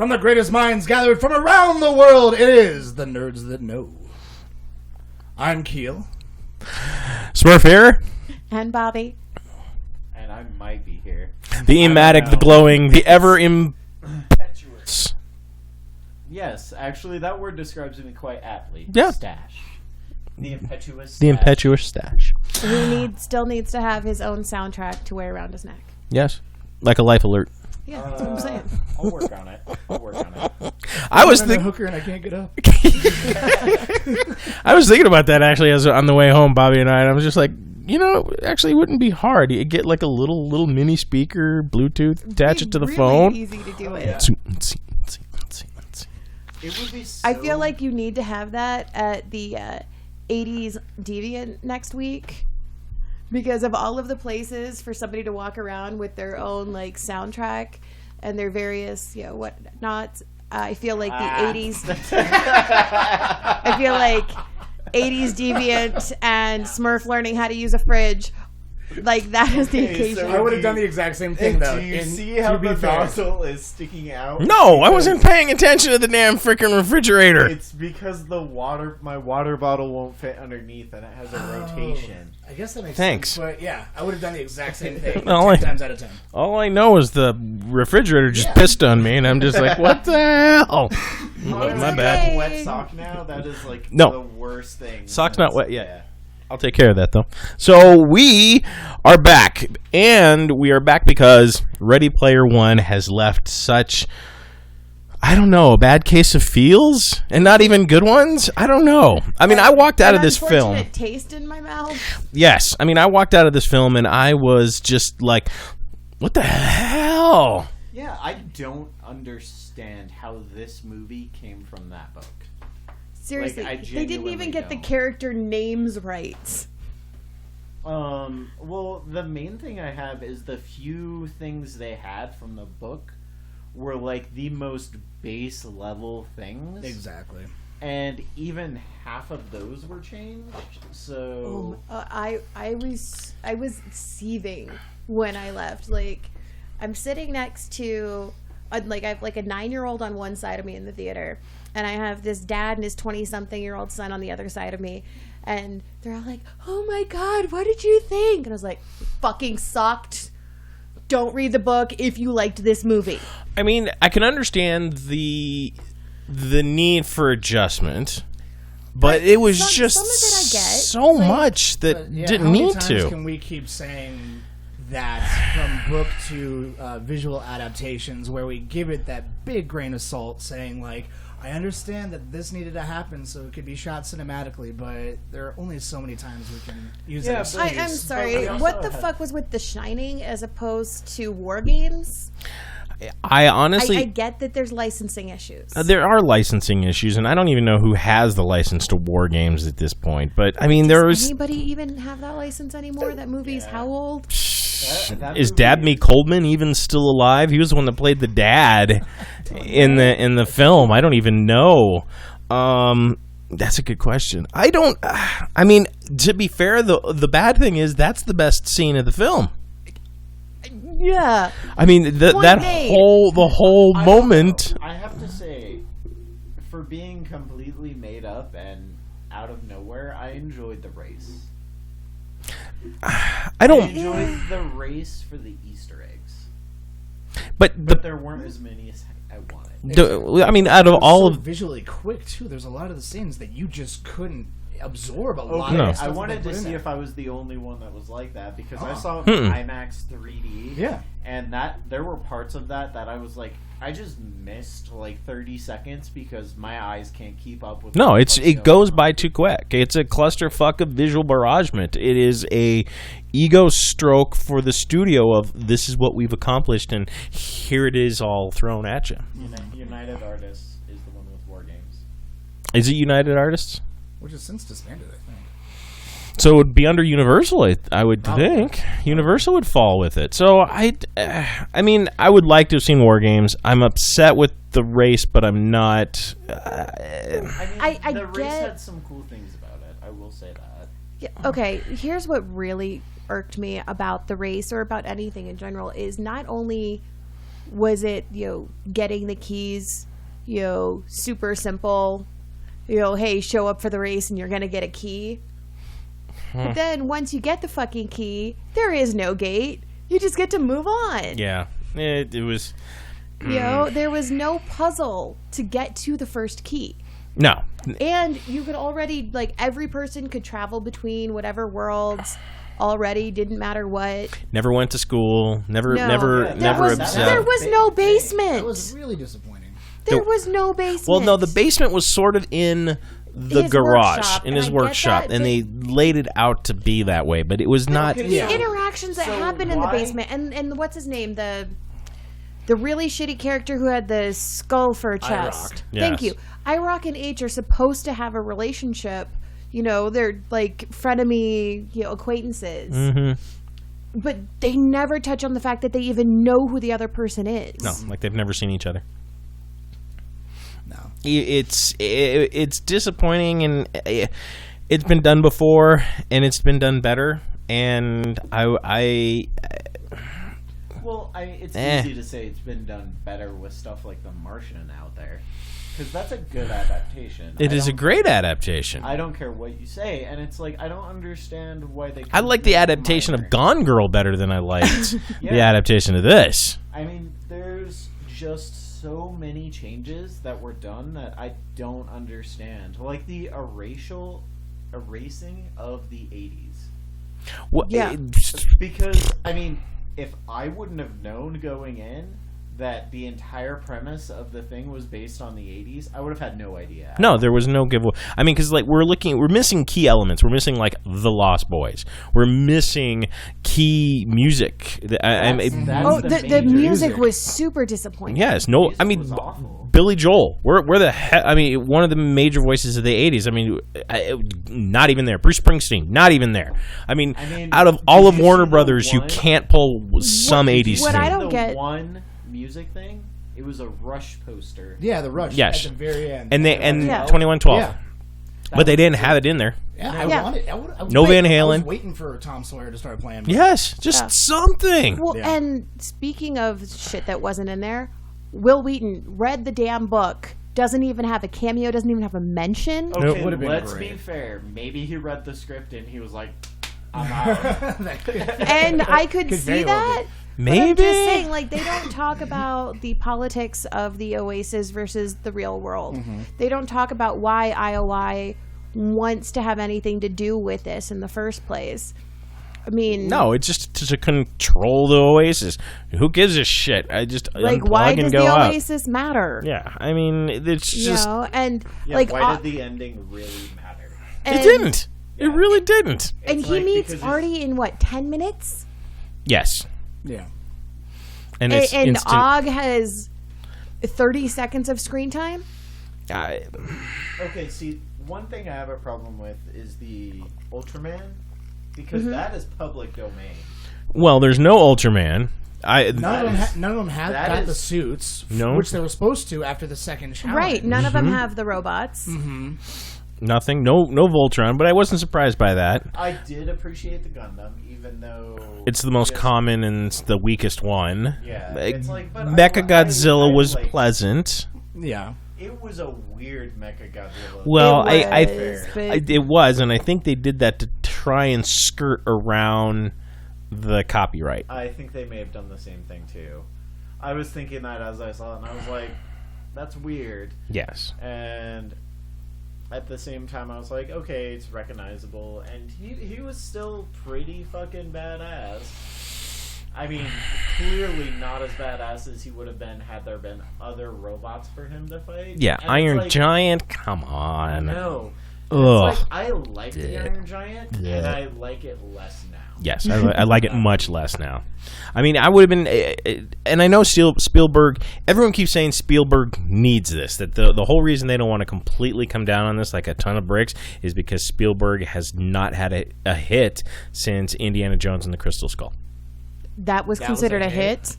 From the greatest minds gathered from around the world, it is the Nerds That Know. I'm Keel. Smurf here. And Bobby. And I might be here. The ematic, the glowing, the ever impetuous. Yes, actually, that word describes me quite aptly. Yeah. Stash. The impetuous. The impetuous stash. Who still needs to have his own soundtrack to wear around his neck. Yes. Like a life alert. Yeah, that's what I'm saying. I'll work on it. I was thinking hooker and I can't get up. I was thinking about that actually as on the way home, Bobby and I was just like, actually it wouldn't be hard. You get like a little mini speaker, Bluetooth, attach it to the phone. Easy to do it. Yeah. It would be so... I feel like you need to have that at the 80s Deviant next week. Because of all of the places for somebody to walk around with their own like soundtrack and their various, whatnot, I feel like the 80s. I feel like 80s Deviant and Smurf learning how to use a fridge. Like that is the occasion. So I would have done the exact same thing though. Do you see how the nozzle is sticking out? No, I wasn't paying attention to the damn freaking refrigerator. It's because my water bottle won't fit underneath and it has a rotation. I guess that makes Thanks. sense. But yeah, I would have done the exact same thing 10 times out of 10. All I know is the refrigerator just pissed on me, and I'm just like, what the hell? My bad. Wet sock now? That is like No. the worst thing. Sock's not wet yet. Yeah. I'll take care of that, though. So we are back, and we are back because Ready Player One has left such, I don't know, a bad case of feels, and not even good ones? I don't know. I mean, I walked out of this film. Unfortunate taste in my mouth. Yes. I mean, I walked out of this film, and I was just like, what the hell? Yeah, I don't understand how this movie came from that book. Seriously, Like, they didn't even get the character names right. Well, the main thing I have is the few things they had from the book were like the most base level things. Exactly. And even half of those were changed. So I was seething when I left. Like, I'm sitting next to I have like a 9-year-old on one side of me in the theater, and I have this dad and his 20-something-year-old son on the other side of me, and they're all like, "Oh my god, what did you think?" And I was like, "Fucking sucked. Don't read the book if you liked this movie." I mean, I can understand the need for adjustment, but it was just some of it I get. so much that didn't need to. How many times can we keep saying that from book to visual adaptations, where we give it that big grain of salt, saying like, I understand that this needed to happen so it could be shot cinematically, but there are only so many times we can use that excuse. I'm sorry. What the fuck was with The Shining as opposed to War Games? I honestly... I get that there's licensing issues. There are licensing issues, and I don't even know who has the license to War Games at this point. But, I mean, Does anybody even have that license anymore? That movie's how old? Is Dabney Coleman even still alive? He was the one that played the dad in the film. I don't even know. That's a good question. I mean, to be fair, the bad thing is that's the best scene of the film. Yeah. I mean, the whole moment. I have to say, for being completely made up and out of nowhere, I enjoyed the race. I enjoyed the race for the Easter eggs, but there weren't as many as I wanted. I mean, out of all of visually quick too. There's a lot of the scenes that you just couldn't absorb a lot. No. Of stuff I wanted to see if I was the only one that was like that because I saw it in IMAX 3D. Yeah, and there were parts of that I was like, I just missed like 30 seconds because my eyes can't keep up with. No, it goes by too quick. It's a clusterfuck of visual barragement. It is a ego stroke for the studio of this is what we've accomplished, and here it is all thrown at you. United Artists is the one with War Games. Is it United Artists? Which has since disbanded, I think. So it would be under Universal, I would think. Universal would fall with it. So I mean, I would like to have seen War Games. I'm upset with the race, but I'm not. The race had some cool things about it. I will say that. Yeah, okay, here's what really irked me about the race or about anything in general is not only Was it, getting the keys, super simple, hey, show up for the race and you're going to get a key. But then once you get the fucking key, there is no gate. You just get to move on. Yeah. It was... There was no puzzle to get to the first key. No. And you could already, every person could travel between whatever worlds already, didn't matter what. Never went to school. Never obsessed. There was no basement. That was really disappointing. There was no basement. Well, no, the basement was sort of in the His garage, workshop, in his and I get workshop, that, and they laid it out to be that way, but it was not... Okay, the interactions that happened in the basement, and what's his name, the really shitty character who had the skull for a chest. Thank you. IROC and H are supposed to have a relationship. They're frenemy, acquaintances. Mm-hmm. But they never touch on the fact that they even know who the other person is. No, they've never seen each other. No. It's disappointing, and it's been done before, and it's been done better, and it's easy to say it's been done better with stuff like The Martian out there, because that's a good adaptation. It is a great adaptation. I don't care what you say, and it's I don't understand why they... I like the adaptation of Gone Girl better than I liked the adaptation of this. I mean, there's just so many changes that were done that I don't understand. Like the erasing of the 80s. Well, Yeah. Because, I mean, if I wouldn't have known going in that the entire premise of the thing was based on the 80s, I would have had no idea. No, there was no giveaway. I mean, because we're missing key elements. We're missing the Lost Boys. We're missing key music. The music was super disappointing. Yes, Was awful. Billy Joel. Where the heck? I mean, one of the major voices of the 80s. I mean, not even there. Bruce Springsteen, not even there. I mean out of all of Warner Brothers, you can't pull some 80s What thing. I don't get... one music thing, it was a Rush poster. Yeah, the Rush Yes. at the very end. And 2112. Yeah. But they didn't have it in there. Yeah, Yeah. I was No Van I Halen. was waiting for Tom Sawyer to start playing. Yes, just something. Well, Yeah. and speaking of shit that wasn't in there, Will Wheaton read the damn book, doesn't even have a cameo, doesn't even have a mention. Nope. Okay, Would've been let's great. be fair. Maybe he read the script and he was like, I'm out. And I could see very well that. But Maybe. I'm just saying, they don't talk about the politics of the Oasis versus the real world. Mm-hmm. They don't talk about why IOI wants to have anything to do with this in the first place. I mean, No, it's just to control the Oasis. Who gives a shit? I just unplug why and does go the out. Oasis matter? Yeah, I mean, it's just... And Yeah, why did the ending really matter? It didn't. It really didn't. And It's he like, meets because Artie in 10 minutes? Yes. Yeah. And it's And instant. Og has 30 seconds of screen time? Okay, see, one thing I have a problem with is the Ultraman, because that is public domain. Well, there's no Ultraman. None of them have that got is- the suits, No. which they were supposed to after the second challenge. Right. None of them Mm-hmm. have the robots. Nothing. No Voltron, but I wasn't surprised by that. I did appreciate the Gundam, even though It's the most just- common and it's the weakest one. Yeah, it's but Mechagodzilla was like, pleasant. Yeah. It was a weird Mechagodzilla. Well, It it was, and I think they did that to try and skirt around the copyright. I think they may have done the same thing too. I was thinking that as I saw it, and I was like, "That's weird." Yes. And at the same time, I was like, "Okay, it's recognizable." And he was still pretty fucking badass. I mean, clearly not as badass as he would have been had there been other robots for him to fight. Yeah, And it's Iron like, Giant. Come on. No. Ugh. It's like, I like the Iron Giant, and I like it less now. Yes, I like it much less now. I mean, I would have been, and I know Spielberg. Everyone keeps saying Spielberg needs this. That the whole reason they don't want to completely come down on this like a ton of bricks is because Spielberg has not had a hit since Indiana Jones and the Crystal Skull. That was considered a hit.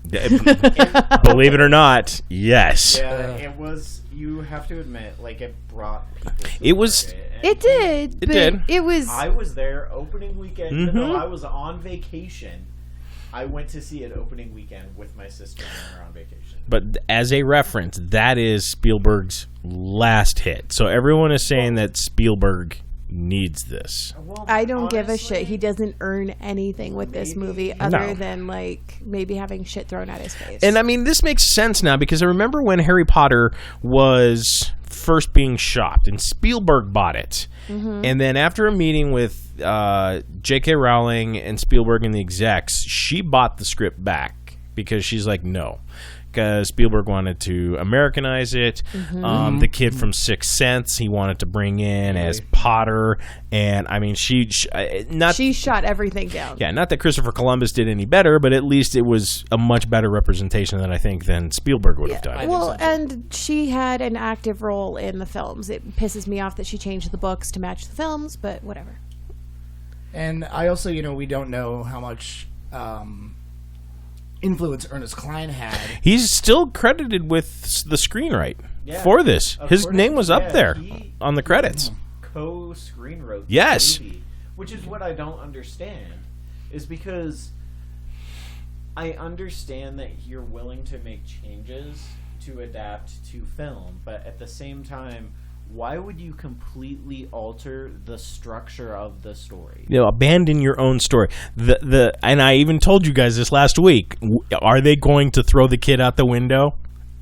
Believe it or not, yes. Yeah, it was. You have to admit, it brought people. To It was- the market, and It did. It but did. It was. I was there opening weekend, even Mhm. though I was on vacation. I went to see it opening weekend with my sister when we were on vacation. But as a reference, that is Spielberg's last hit. So everyone is saying that Spielberg needs this. Well, I don't give a honestly, shit. He doesn't earn anything with this movie other than like maybe having shit thrown at his face. And I mean, this makes sense now because I remember when Harry Potter was first being shopped and Spielberg bought it. And then after a meeting with J.K. Rowling and Spielberg and the execs, she bought the script back because she's like, no. Because Spielberg wanted to Americanize it. The kid from Sixth Sense he wanted to bring in as Potter. And, I mean, she shot everything down. Yeah, not that Christopher Columbus did any better, but at least it was a much better representation than Spielberg would have done. Well, and she had an active role in the films. It pisses me off that she changed the books to match the films, but whatever. And I also, we don't know how much influence Ernest Cline had. He's still credited with the screenwrite for this. His name was up there on the credits. Co-screenwrote Yes. the movie, which is what I don't understand, is because I understand that you're willing to make changes to adapt to film, but at the same time, why would you completely alter the structure of the story? Abandon your own story. And I even told you guys this last week. Are they going to throw the kid out the window?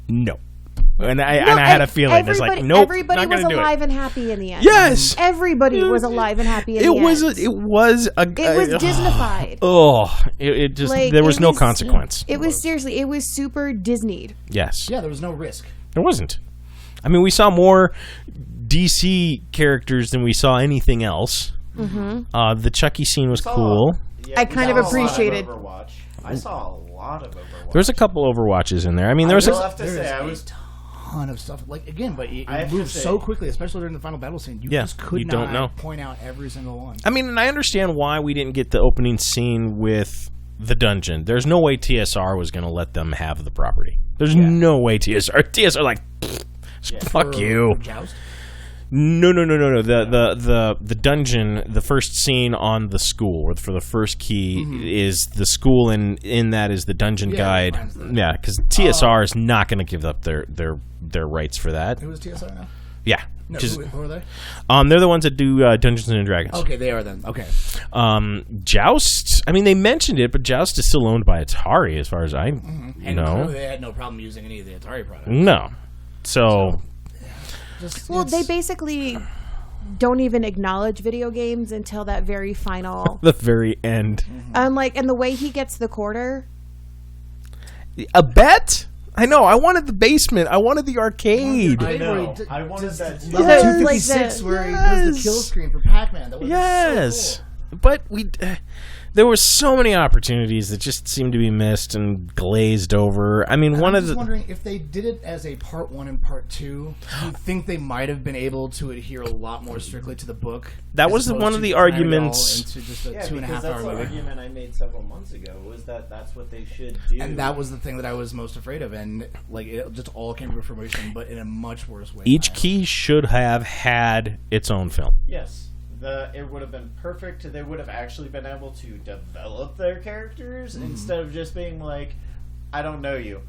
No. And I had a feeling. It's like, nope, everybody not was gonna do alive it. and happy in the end. Yes. Everybody was alive and happy in the end. It was Disneyfied. It just Like, there was no consequence. It was super Disneyed. Yes. Yeah, there was no risk. There wasn't. I mean, we saw more DC characters than we saw anything else. The Chucky scene was cool. I kind of appreciated. Overwatch. I saw a lot of Overwatch. There was a couple Overwatches in there. I mean, I there was will have to say, I a was ton of stuff. Like again, but it I have to moved say- so quickly, especially during the final battle scene. You just could you not don't know. point out every single one. I mean, and I understand why we didn't get the opening scene with the dungeon. There's no way TSR was going to let them have the property. There's no way TSR like, fuck you. Joust? No. The dungeon, the first scene on the school, or for the first key, is the school, and in that is the dungeon guide. Yeah, because TSR is not going to give up their rights for that. Who is TSR now? Yeah. No, Just, who are they? they're the ones that do Dungeons and Dragons. Okay, they are then. Okay. Joust, I mean, they mentioned it, but Joust is still owned by Atari, as far as I And know. they had no problem using any of the Atari products. No. So Well, they basically don't even acknowledge video games until that very final. the very end. And the way he gets the quarter. A bet? I know. I wanted the basement. I wanted the arcade. I know. I wanted that too. Yes. 256 where he does the kill screen for Pac-Man. That was Yes. so cool. But there were so many opportunities that just seemed to be missed and glazed over. I mean, I'm just wondering if they did it as a part 1 and part 2. Do you think they might have been able to adhere a lot more strictly to the book? That was one of the arguments. Into just a Yeah, 2.5 because that's hour the movie. argument I made several months ago, was that that's what they should do. And that was the thing that I was most afraid of, and it just all came to fruition, but in a much worse way. Each key should have had its own film. Yes. It would have been perfect. They would have actually been able to develop their characters instead of just being like, I don't know you.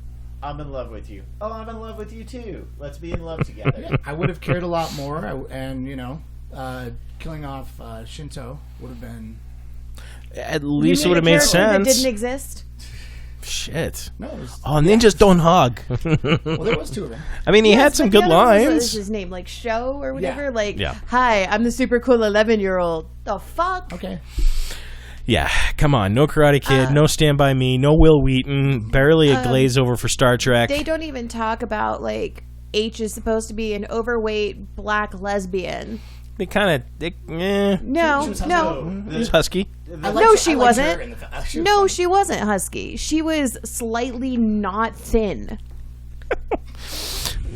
I'm in love with you. Oh, I'm in love with you too. Let's be in love together. Yeah, I would have cared a lot more, and killing off Shinto would have been. At least it would have made sense. That didn't exist. Shit. No, it was, Ninjas don't hug. well, there was 2 of them. I mean, he had some good What was lines. his name? Like Show or whatever? Yeah. Hi, I'm the super cool 11-year-old. The fuck? Okay. Yeah, come on. No Karate Kid, no Stand By Me, no Will Wheaton, barely a glaze over for Star Trek. They don't even talk about, H is supposed to be an overweight black lesbian. They kind of... No. He's husky. No, she wasn't. No, she she wasn't husky. She was slightly not thin.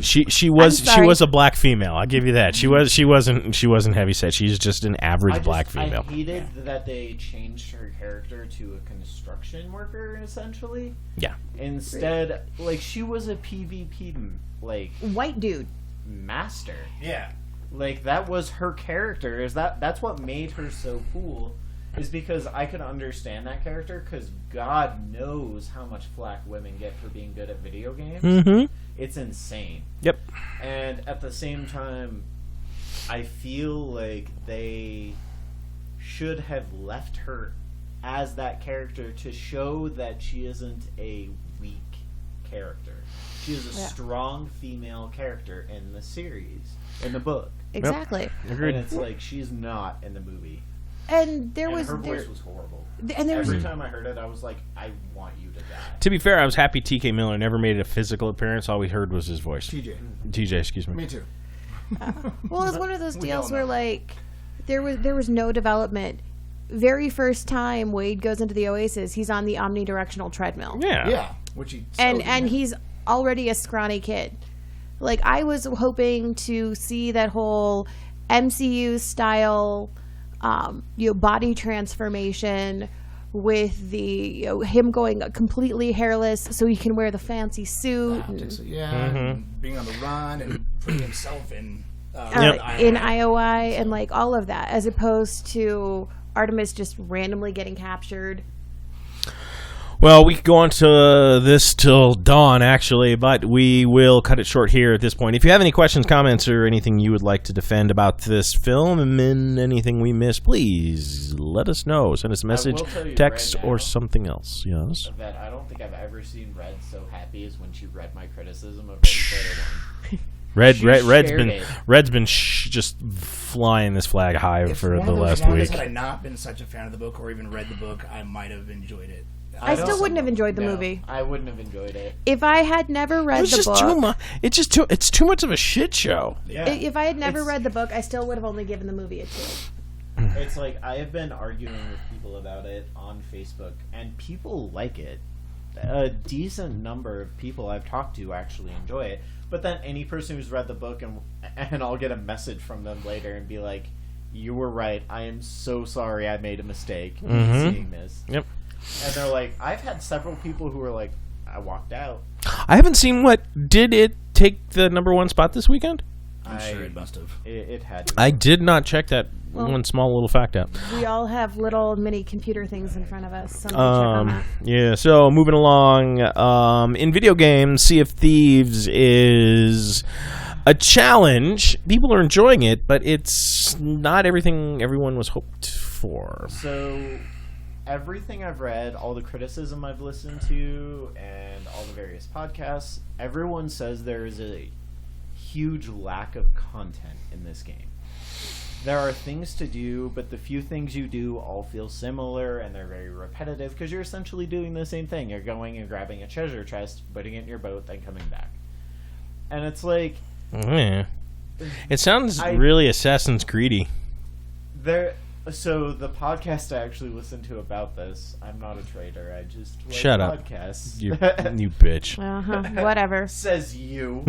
She I'm was sorry. a black female. I'll give you that. She wasn't heavy set. She's just an average black female. I hated that they changed her character to a construction worker, essentially. Yeah. Instead, she was a PvP White dude. master. Yeah. That was her character. That's what made her so cool. is because I could understand that character, because God knows how much flack women get for being good at video games. Mm-hmm. It's insane. Yep. And at the same time, I feel like they should have left her as that character to show that she isn't a weak character. She is a strong female character in the series, in the book. Exactly. Yep. Agreed. And it's like, she's not in the movie. And her voice was horrible. And there Every was time I heard it, I was like, I want you to die. To be fair, I was happy TK Miller never made a physical appearance. All we heard was his voice. TJ, excuse me. Me too. well, it was one of those We deals all where know. like there was no development. Very first time Wade goes into the Oasis, he's on the omnidirectional treadmill. Yeah. Yeah, which he And he's already a scrawny kid. Like, I was hoping to see that whole MCU style body transformation with the him going completely hairless so he can wear the fancy suit and being on the run and putting himself in in IOI and like all of that, as opposed to Artemis just randomly getting captured. Well, we could go on to this till dawn, actually, but we will cut it short here at this point. If you have any questions, comments, or anything you would like to defend about this film and anything we missed, please let us know. Send us a message, tell you text, right now or something else. Yes. That I don't think I've ever seen Red so happy as when she read my criticism of Ready Player One. Red's been just flying this flag high for the last week. Had I not been such a fan of the book or even read the book, I might have enjoyed it. I still wouldn't have enjoyed the movie. I wouldn't have enjoyed it. If I had never read the book, it's too much of a shit show. Yeah. If I had never read the book, I still would have only given the movie a 2. It's like, I have been arguing with people about it on Facebook, and people like it. A decent number of people I've talked to actually enjoy it. But then any person who's read the book, and I'll get a message from them later and be like, you were right, I am so sorry I made a mistake seeing this. Yep. And they're like, I've had several people who were like, I walked out. I haven't seen did it take the number 1 spot this weekend? I'm sure it must have. It had to. I did not check that one small little fact out. We all have little mini computer things in front of us. So check on that. Yeah, so moving along, in video games, Sea of Thieves is a challenge. People are enjoying it, but it's not everything everyone was hoped for. So, everything I've read, all the criticism I've listened to, and all the various podcasts, everyone says there is a huge lack of content in this game. There are things to do, but the few things you do all feel similar, and they're very repetitive, because you're essentially doing the same thing. You're going and grabbing a treasure chest, putting it in your boat, then coming back. And it's like... Yeah. It sounds really Assassin's Creedy. So the podcast I actually listened to about this, I'm not a traitor, I just like Shut up. podcasts. You bitch. Whatever. Says you.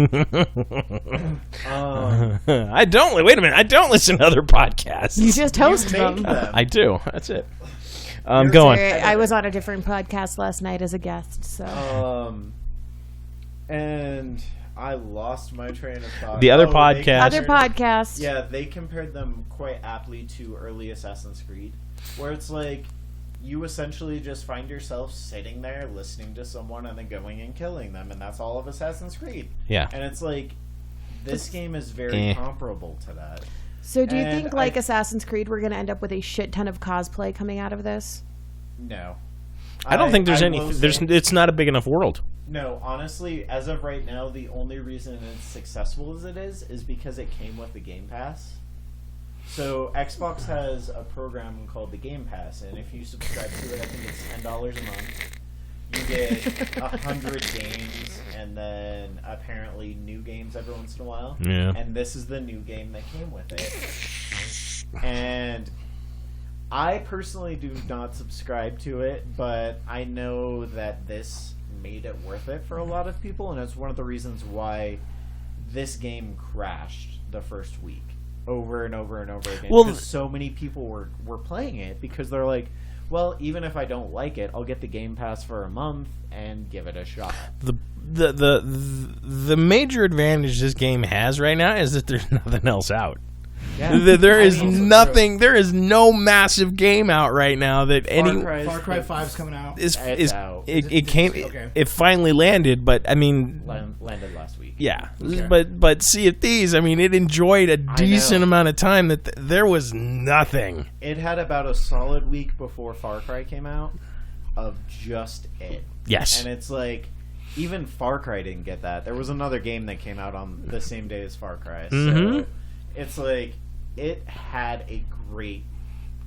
I don't. Wait a minute. I don't listen to other podcasts. You just host make them. I do. That's it. Go on. I was on a different podcast last night as a guest. So. And I lost my train of thought. The other podcast. Other podcasts. Yeah, they compared them quite aptly to early Assassin's Creed, where it's like you essentially just find yourself sitting there listening to someone and then going and killing them, and that's all of Assassin's Creed. Yeah. And it's like, this game is very comparable to that. So do you think, like Assassin's Creed, we're going to end up with a shit ton of cosplay coming out of this? No. I don't think there's any. It's not a big enough world. No, honestly, as of right now, the only reason it's successful as it is because it came with the Game Pass. So Xbox has a program called the Game Pass, and if you subscribe to it, I think it's $10 a month. You get 100 games, and then apparently new games every once in a while. Yeah. And this is the new game that came with it. And I personally do not subscribe to it, but I know that this made it worth it for a lot of people, and it's one of the reasons why this game crashed the first week over and over and over again. Because so many people were playing it because they're like, well, even if I don't like it, I'll get the Game Pass for a month and give it a shot. The major advantage this game has right now is that there's nothing else out. Yeah. There is also nothing. There is no massive game out right now that any. Far Cry 5's coming out. Is out. it came? Okay. It finally landed, but I mean, landed last week. yeah. Okay. But Sea of Thieves, I mean, it enjoyed a decent know. amount of time that there was nothing. It had about a solid week before Far Cry came out of just it. Yes. And it's like, even Far Cry didn't get that. There was another game that came out on the same day as Far Cry. Mhm. So it's like, it had a great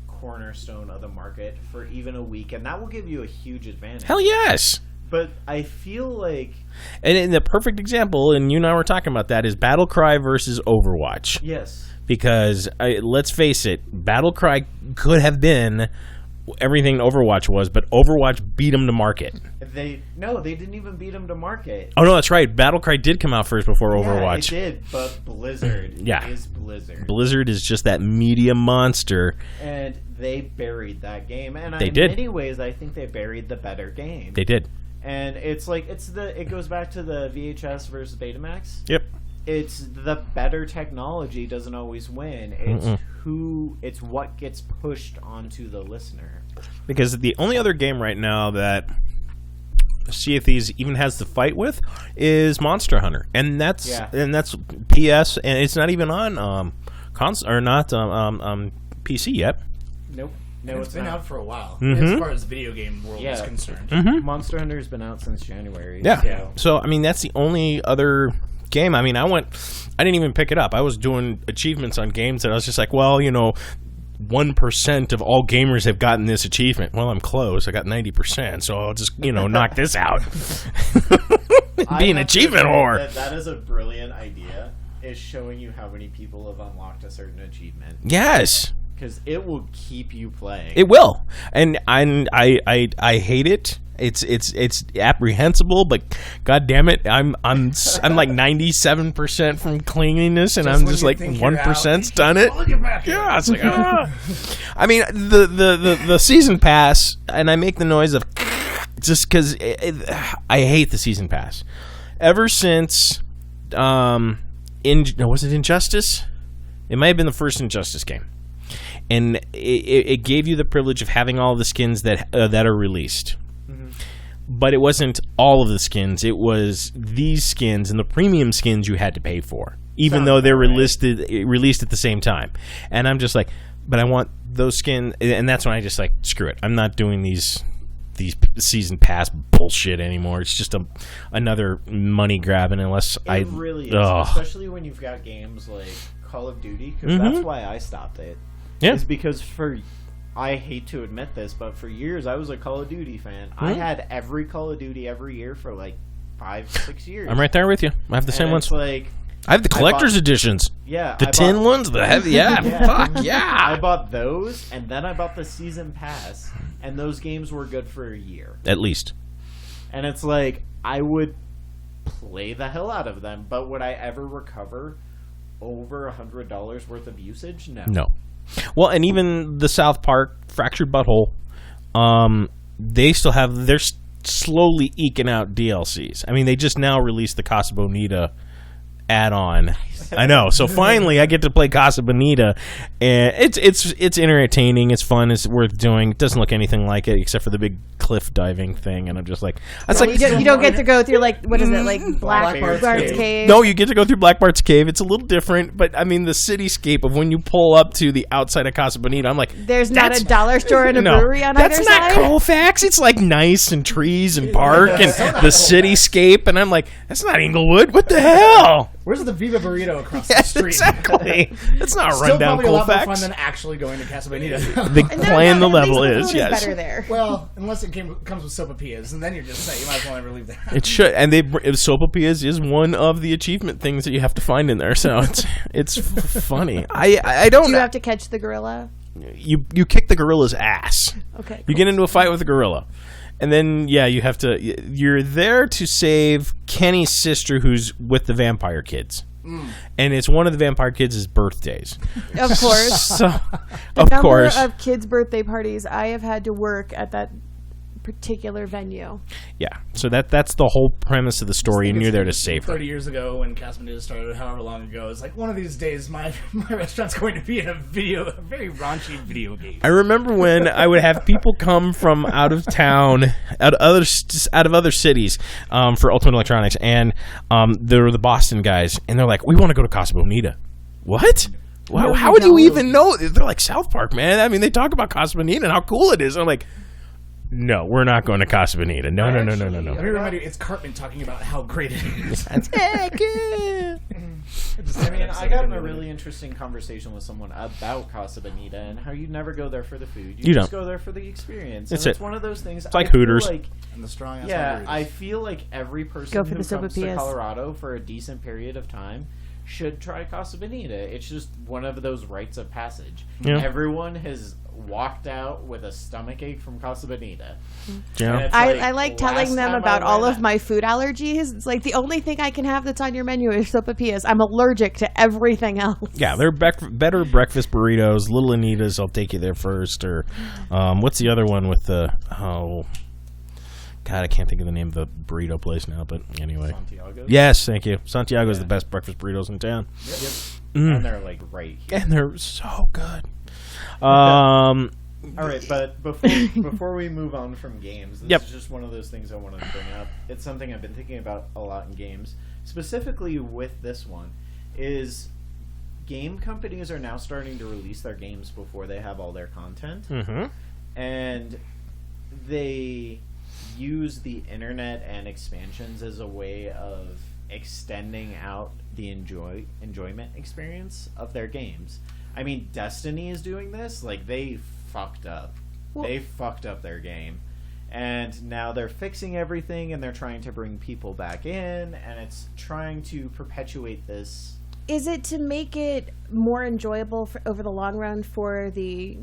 cornerstone of the market for even a week, and that will give you a huge advantage. Hell yes. But I feel like, And in the perfect example, and you and I were talking about that, is Battlecry versus Overwatch. yes, Because let's face it, Battlecry could have been everything Overwatch was, but Overwatch beat them to market. they didn't even beat them to market. Oh no, that's right. Battlecry did come out first before Yeah, Overwatch. it did, but Blizzard Yeah. is Blizzard. Blizzard is just that media monster. And they buried that game. And They in did. many ways, I think they buried the better game. They did. And it's like, it goes back to the VHS versus Betamax. Yep. It's the better technology doesn't always win. It's what gets pushed onto the listener. Because the only other game right now that Sea of Thieves even has to fight with is Monster Hunter, and that's PS, and it's not even on PC yet. Nope. No, It's been out for a while, Mhm. as far as the video game world is Yeah. concerned. Monster Hunter's been out since January. Yeah. So. So I mean, that's the only other game. I mean, I didn't even pick it up. I was doing achievements on games that I was just like, well, 1% of all gamers have gotten this achievement. Well, I'm close. I got 90%, so I'll just knock this out. Be an achievement whore. That is a brilliant idea. Is showing you how many people have unlocked a certain achievement, Yes. because it will keep you playing. It will, and I hate it. It's apprehensible, but god damn it, I'm like 97% from cleanliness, and I'm when just you like think you're 1%'s out, done it. Look at back here. Yeah, it's like I mean the season pass, and I make the noise of just because I hate the season pass. Ever since was it Injustice? It might have been the first Injustice game. And it gave you the privilege of having all the skins that are released. Mm-hmm. But it wasn't all of the skins. It was these skins, and the premium skins you had to pay for, even though they're released at the same time. And I'm just like, but I want those skins. And that's when I just like, screw it. I'm not doing these season pass bullshit anymore. It's just another money grab, and unless It really is, especially when you've got games like Call of Duty, because that's why I stopped it. Yeah. Is because I hate to admit this, but for years I was a Call of Duty fan. I had every Call of Duty every year for like 5-6 years. I'm right there with you. I have the same ones. It's like, I have the collector's editions. yeah, The tin ones, the heavy, fuck yeah. I bought those, and then I bought the season pass, and those games were good for a year. At least. And it's like, I would play the hell out of them, but would I ever recover over $100 worth of usage? No. Well, and even the South Park Fractured Butthole, they're slowly eking out DLCs. I mean, they just now released the Casa Bonita add-on. I know. So finally, I get to play Casa Bonita, and it's entertaining. It's fun. It's worth doing. It doesn't look anything like it except for the big cliff diving thing, and I'm just like, that's like You don't get to go through like what is it like Blackbart's Blackbart's Cave. Cave? No, you get to go through Blackbart's Cave. It's a little different, but I mean the cityscape of when you pull up to the outside of Casa Bonita, I'm like, There's not a dollar store and a brewery on that's either not side. Colfax. It's like nice and trees and park and the cityscape, and I'm like, that's not Inglewood. What the hell? Where's the Viva Burrito across the street? Exactly. It's not Still rundown probably a lot more fun Colfax. than actually going to Casa Bonita. The And playing the at least level the is food yes. better there. Well, unless it comes with sopapillas, and then you're just set. You might as well never leave that. It should, and sopapillas is one of the achievement things that you have to find in there. So it's funny. I don't Do you know. have to catch the gorilla? You kick the gorilla's ass. Okay. You get into a fight with a gorilla. And then, you're there to save Kenny's sister who's with the vampire kids. And it's one of the vampire kids' birthdays. Of course. So, The of number course. of kids' birthday parties I have had to work at that particular venue. Yeah, so that's the whole premise of the story, and you're there to save her. 30 years ago when Casa Bonita started, however long ago, it's like one of these days my restaurant's going to be in a very raunchy video game. I remember when I would have people come from out of town, out of other cities, for Ultimate Electronics, and they were the Boston guys, and they're like, "We want to go to Casa Bonita." What? Wow, No, how you would you don't. even know? They're like South Park, man. I mean, they talk about Casa Bonita and how cool it is. I'm like, no, we're not going to Casa Bonita. No. Let me remind you, it's Cartman talking about how great it is. I mean, I got in a really interesting conversation with someone about Casa Bonita and how you never go there for the food. You just don't. go there for the experience. That's and it's it. one of those things. It's like I feel Hooters. Like, And the strong ass yeah, margaritas. I feel like every person Go for who the comes to sopapillas. Colorado for a decent period of time should try Casa Bonita. It's just one of those rites of passage. Yeah. Everyone has walked out with a stomach ache from Casa Bonita. Yeah. And it's I like last telling them time I about all went, of my food allergies. It's like the only thing I can have that's on your menu is sopapillas. I'm allergic to everything else. Yeah, they're better breakfast burritos. Little Anita's, I'll take you there first. Or what's the other one with the... Oh, God, I can't think of the name of the burrito place now, but anyway. Santiago. Yes, thank you. Santiago's the best breakfast burritos in town. And they're like right here. And they're so good. All right, but before we move on from games, this Yep. is just one of those things I wanted to bring up. It's something I've been thinking about a lot in games, specifically with this one, is game companies are now starting to release their games before they have all their content, and they use the internet and expansions as a way of extending out the enjoyment experience of their games. I mean, Destiny is doing this. Like, they fucked up. They fucked up their game. And now they're fixing everything, and they're trying to bring people back in, and it's trying to perpetuate this. Is it to make it more enjoyable over the long run for the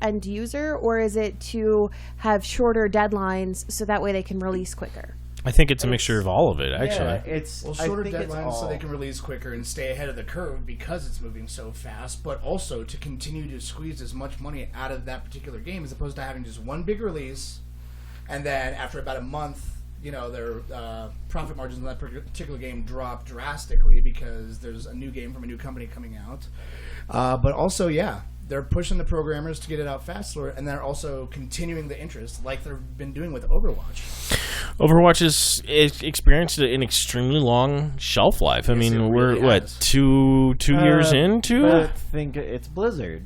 end user, or is it to have shorter deadlines so that way they can release quicker? I think it's a mixture of all of it, actually. Yeah, it's shorter I think it's deadlines all, so they can release quicker and stay ahead of the curve because it's moving so fast, but also to continue to squeeze as much money out of that particular game as opposed to having just one big release, and then after about a month, their profit margins in that particular game drop drastically because there's a new game from a new company coming out. But also, they're pushing the programmers to get it out faster, and they're also continuing the interest like they've been doing with Overwatch. Overwatch has experienced an extremely long shelf life. I mean, we're, has. 2 years into? But think it's Blizzard.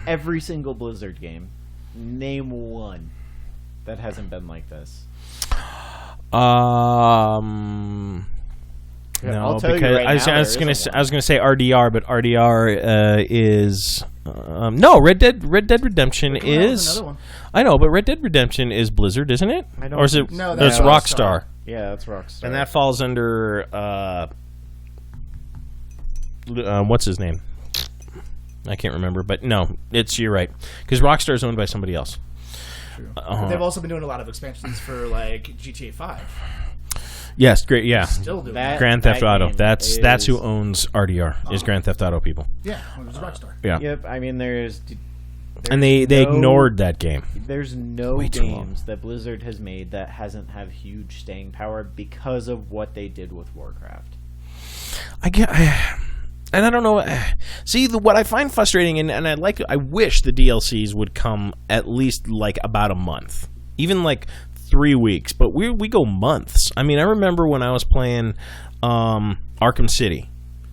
Every single Blizzard game, name one that hasn't been like this. No, I'll tell you because right I was now, gonna there isn't say RDR, but RDR is no Red Dead Redemption Come on, is another one. I know, but Red Dead Redemption is Blizzard, isn't it? I don't Or is it? think No, that's that's Rockstar, Yeah, that's Rockstar. and that falls under what's his name? I can't remember, but no, you're right because Rockstar is owned by somebody else. They've also been doing a lot of expansions for like GTA 5. Yes, great, yeah. Still doing That- that. Grand Theft that Auto. game That's who is- owns RDR. Is Grand Theft Auto people. Yeah, it was Rockstar. Yeah, Yep, I mean there's and they no- ignored that game. There's no Way too long. games that Blizzard has made that hasn't have huge staying power because of what they did with Warcraft. And I don't know. See, what I find frustrating, and I wish the DLCs would come at least like about a month, even like 3 weeks. But we go months. I mean, I remember when I was playing Arkham City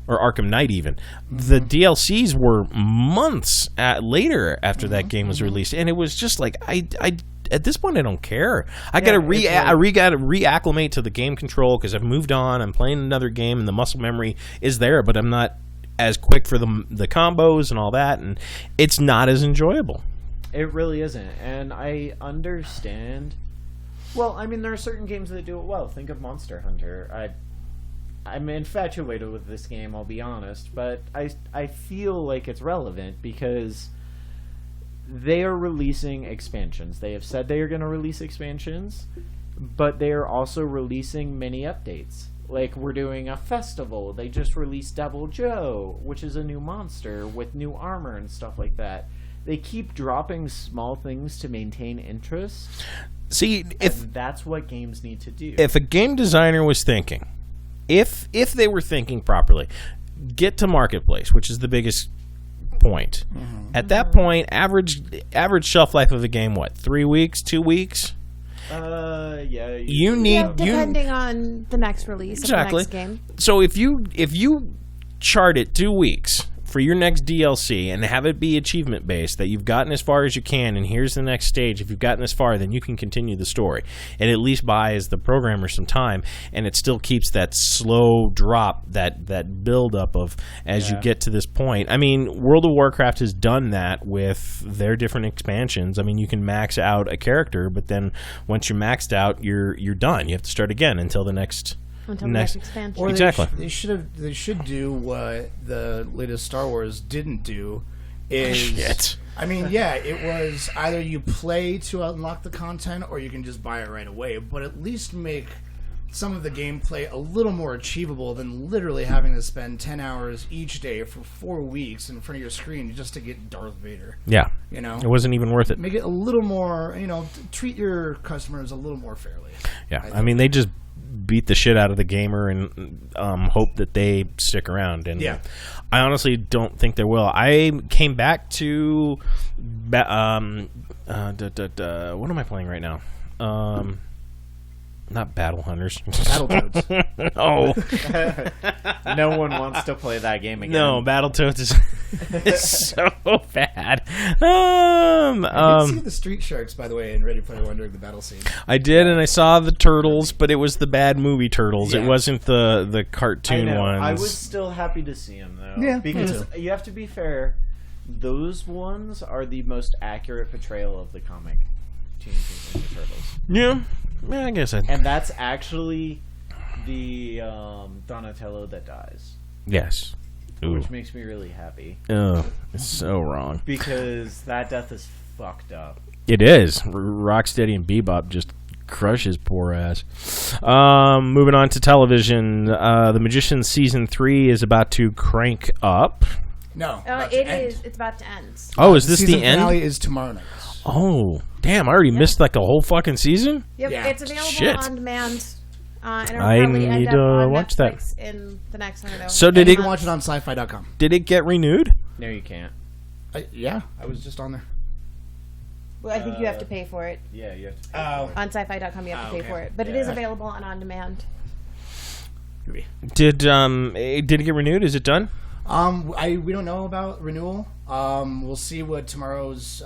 or Arkham Knight, even the DLCs were months later after that game was released, and it was just like I at this point I don't care. I gotta reacclimate to the game control because I've moved on. I'm playing another game, and the muscle memory is there, but I'm not as quick for the combos and all that, and it's not as enjoyable. It really isn't, and I understand. Well, I mean, there are certain games that do it well. Think of Monster Hunter. I'm infatuated with this game, I'll be honest, but I feel like it's relevant because they are releasing expansions. They have said they are going to release expansions, but they are also releasing mini updates. Like, we're doing a festival. They just released Devil Joe, which is a new monster with new armor and stuff like that. They keep dropping small things to maintain interest. See, if And that's what games need to do. a game designer was thinking, if they were thinking properly, get to marketplace, which is the biggest point. At that point, average shelf life of a game, what, 3 weeks, 2 weeks? Yeah. You need depending on the next release Exactly. of the next game. So if you chart it 2 weeks for your next DLC and have it be achievement based, that you've gotten as far as you can, and here's the next stage. If you've gotten this far, then you can continue the story. It at least buys the programmer some time, and it still keeps that slow drop, that build up of as you get to this point. I mean, World of Warcraft has done that with their different expansions. I mean, you can max out a character, but then once you're maxed out, you're done. You have to start again until the next Expansion. Or Exactly. They should do what the latest Star Wars didn't do. Is Shit. I mean, yeah, it was either you play to unlock the content or you can just buy it right away. But at least make some of the gameplay a little more achievable than literally having to spend 10 hours each day for 4 weeks in front of your screen just to get Darth Vader. Yeah. You know, It wasn't even worth it. make it a little more. Treat your customers a little more fairly. Yeah, I mean, they just beat the shit out of the gamer and hope that they stick around. And Yeah. I honestly don't think they will. I came back to what am I playing right now? Not Battle Hunters. Battletoads. Oh No one wants to play that game again. no, Battletoads is so bad. I did see the Street Sharks, by the way, in Ready Player One during the battle scene. I did, and I saw the turtles, but it was the bad movie turtles. It Yeah. wasn't the I cartoon know. ones. I was still happy to see him though. Yeah, me because too. you have to be fair. Those ones are the most accurate portrayal of the comic Teenage Mutant Ninja Turtles, Yeah, I guess I. and that's actually the Donatello that dies, Yes. Ooh. which makes me really happy Oh, it's so wrong. because that death is fucked up. It is. Rocksteady and Bebop just crush his poor ass. Moving on to television. The Magician Season 3 is about to crank up. No, about to It end. is. It's about to end. Oh, is this Season the end? finale is tomorrow night. Oh, damn. I already missed like a whole fucking season? Yep, Yeah. it's available Shit. on demand. And it'll I probably end need up to on watch that. Netflix in the next, I don't know. So And did you it, can watch it on sci-fi.com. did it get renewed? No, you can't. Yeah, I was just on there. Well, I think you have to pay for it. Yeah, you have to. Pay Oh. for it. On sci-fi.com, you have to pay okay. for it. But it Yeah. is available on demand. Did it get renewed? Is it done? We don't know about renewal. We'll see what tomorrow's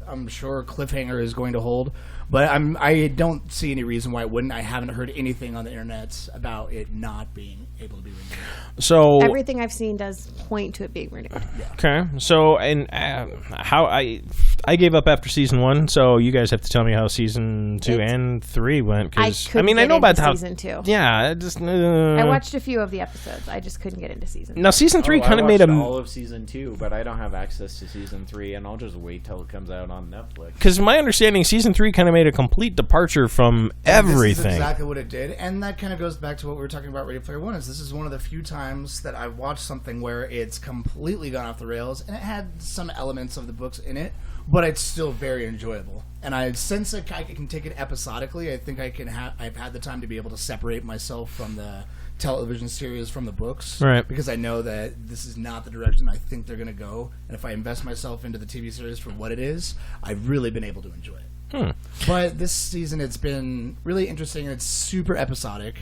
I'm sure cliffhanger is going to hold, but I don't see any reason why it wouldn't. I haven't heard anything on the internet about it not being able to be renewed. So Everything I've seen does point to it being renewed. okay. So and how I gave up after season 1. So you guys have to tell me how season 2 and 3 went. Because I mean, I know about how season 2. Yeah, it just I watched a few of the episodes. I just couldn't get into season. now season 3 kind I of made watched a all of season 2, but I don't have access to season 3, and I'll just wait till it comes out on Netflix. because my understanding season 3 kind of made a complete departure from This everything. is exactly what it did, and that kind of goes back to what we were talking about Ready Player One. Is this is one of the few times that I've watched something where it's completely gone off the rails, and it had some elements of the books in it, but it's still very enjoyable. And since I can take it episodically, I think I've had the time to be able to separate myself from the television series from the books, Right. Because I know that this is not the direction I think they're going to go, and if I invest myself into the TV series for what it is, I've really been able to enjoy it. But this season, it's been really interesting, and it's super episodic,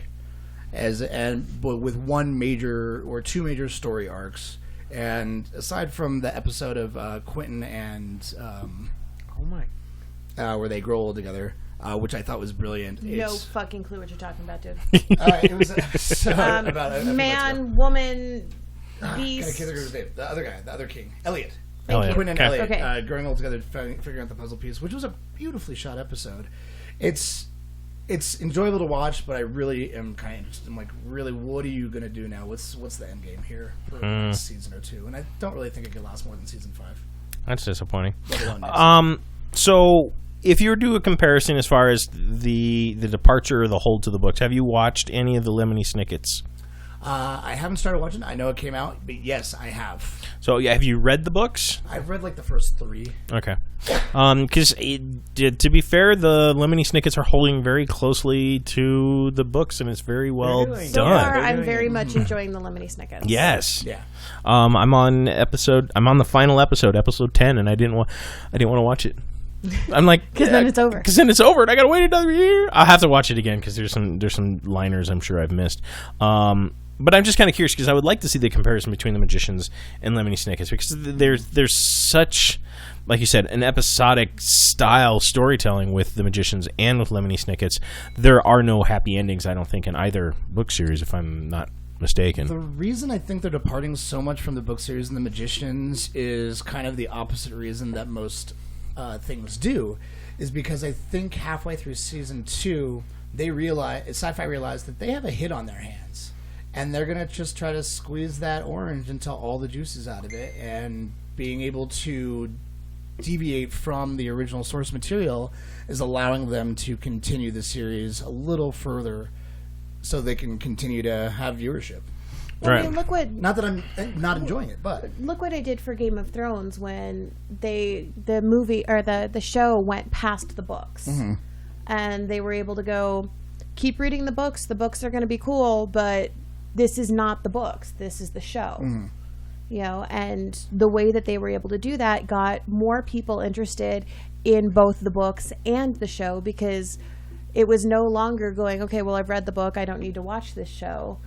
but with one major or two major story arcs. And aside from the episode of Quentin and Oh my! where they grow old together, which I thought was brilliant. No fucking clue what you're talking about, dude. It was an episode about a few months ago. Man, woman, God, I beast. can't think of his name. The other guy, the other king, Elliot. Thank you. Quinn and Okay. Elliot Okay. growing old together, figuring out the puzzle piece, which was a beautifully shot episode. It's enjoyable to watch, but I really am kind of interested. I'm like, really, what are you going to do now? What's the end game here for this season or two? And I don't really think it could last more than season 5. That's disappointing. Let alone next So if you were to do a comparison as far as the departure or the hold to the books, have you watched any of the Lemony Snickets? I haven't started watching it. I know it came out, but yes, I have. So, yeah, have you read the books? I've read like the first 3. Okay. Because to be fair, the Lemony Snickets are holding very closely to the books, and it's very well done. So far, I'm very much enjoying the Lemony Snickets. Yes. Yeah. I'm on the final episode 10, and I didn't want to watch it. I'm like, Because then it's over. Because then it's over, and I gotta wait another year. I'll have to watch it again because there's some liners I'm sure I've missed. But I'm just kind of curious because I would like to see the comparison between the Magicians and Lemony Snickets because there's such, like you said, an episodic style storytelling with the Magicians and with Lemony Snickets. There are no happy endings, I don't think, in either book series, if I'm not mistaken. The reason I think they're departing so much from the book series and the Magicians is kind of the opposite reason that most things do, is because I think halfway through season 2, Sci-Fi realized that they have a hit on their hands. And they're going to just try to squeeze that orange until all the juice is out of it. And being able to deviate from the original source material is allowing them to continue the series a little further so they can continue to have viewership. Well, Right. I mean, look what... Not that I'm not enjoying it, but... Look what I did for Game of Thrones when the movie or the show went past the books. Mm-hmm. And they were able to go, keep reading the books. The books are going to be cool, but... this is not the books. This is the show. Mm-hmm. You know, and the way that they were able to do that got more people interested in both the books and the show because it was no longer going, okay, well, I've read the book. I don't need to watch this show.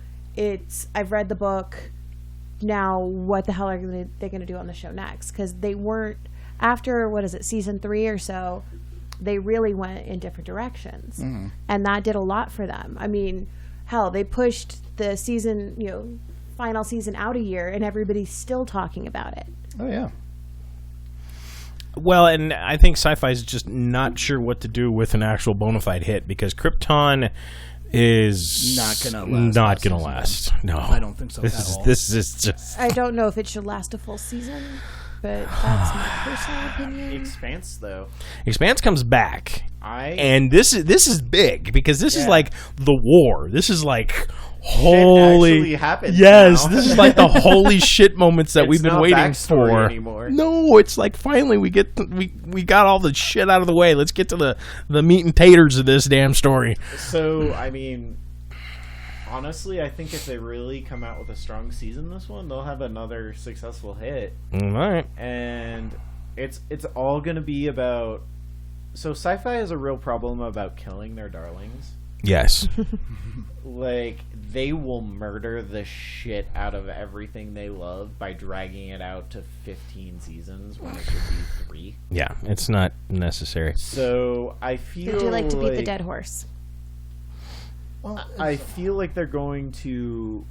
I've read the book. Now, what the hell are they going to do on the show next? Because they weren't, after, season 3 or so, they really went in different directions. Mm-hmm. And that did a lot for them. I mean, hell, they pushed the season, final season out a year, and everybody's still talking about it. Oh, yeah. Well, and I think Sci-Fi is just not sure what to do with an actual bona fide hit because Krypton is not gonna last. No, I don't think so at all. This is just. I don't know if it should last a full season, but that's my personal opinion. Expanse, though. Expanse comes back, and this is big because this is like the war. This is like holy. Shit actually happens yes, now. this is like the holy shit moments that we've been not waiting backstory for. anymore. No, it's like finally we got all the shit out of the way. Let's get to the meat and taters of this damn story. So I mean, honestly, I think if they really come out with a strong season this one, they'll have another successful hit. All right. And it's all going to be about... So Sci-Fi has a real problem about killing their darlings. Yes. Like, they will murder the shit out of everything they love by dragging it out to 15 seasons when it should be 3. Yeah, it's not necessary. So I feel Would you like to beat the dead horse? Well, I feel like they're going to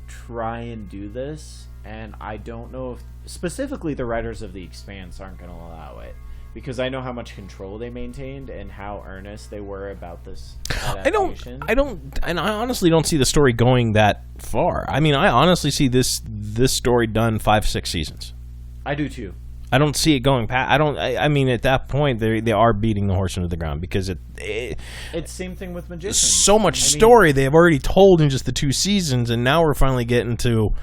try and do this, and I don't know if specifically the writers of The Expanse aren't going to allow it, because I know how much control they maintained and how earnest they were about this adaptation. I honestly don't see the story going that far. I mean, I honestly see this story done 5-6 seasons. I do too. I don't see it going past. I mean, at that point, they are beating the horse into the ground because It's same thing with Magicians. so much story they have already told in just the 2 seasons, and now we're finally getting to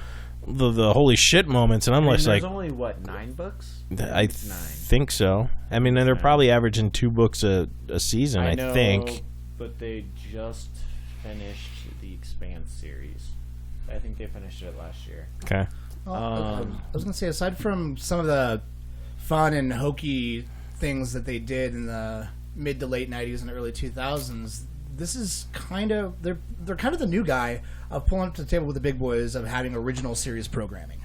the holy shit moments, and I'm just like, there's only 9 books? I think so. I mean, and they're probably averaging 2 books a season. I know, think. But they just finished the Expanse series. I think they finished it last year. Okay. Well, I was going to say, aside from some of the fun and hokey things that they did in the mid to late 90s and early 2000s, this is kind of they're kind of the new guy of pulling up to the table with the big boys of having original series programming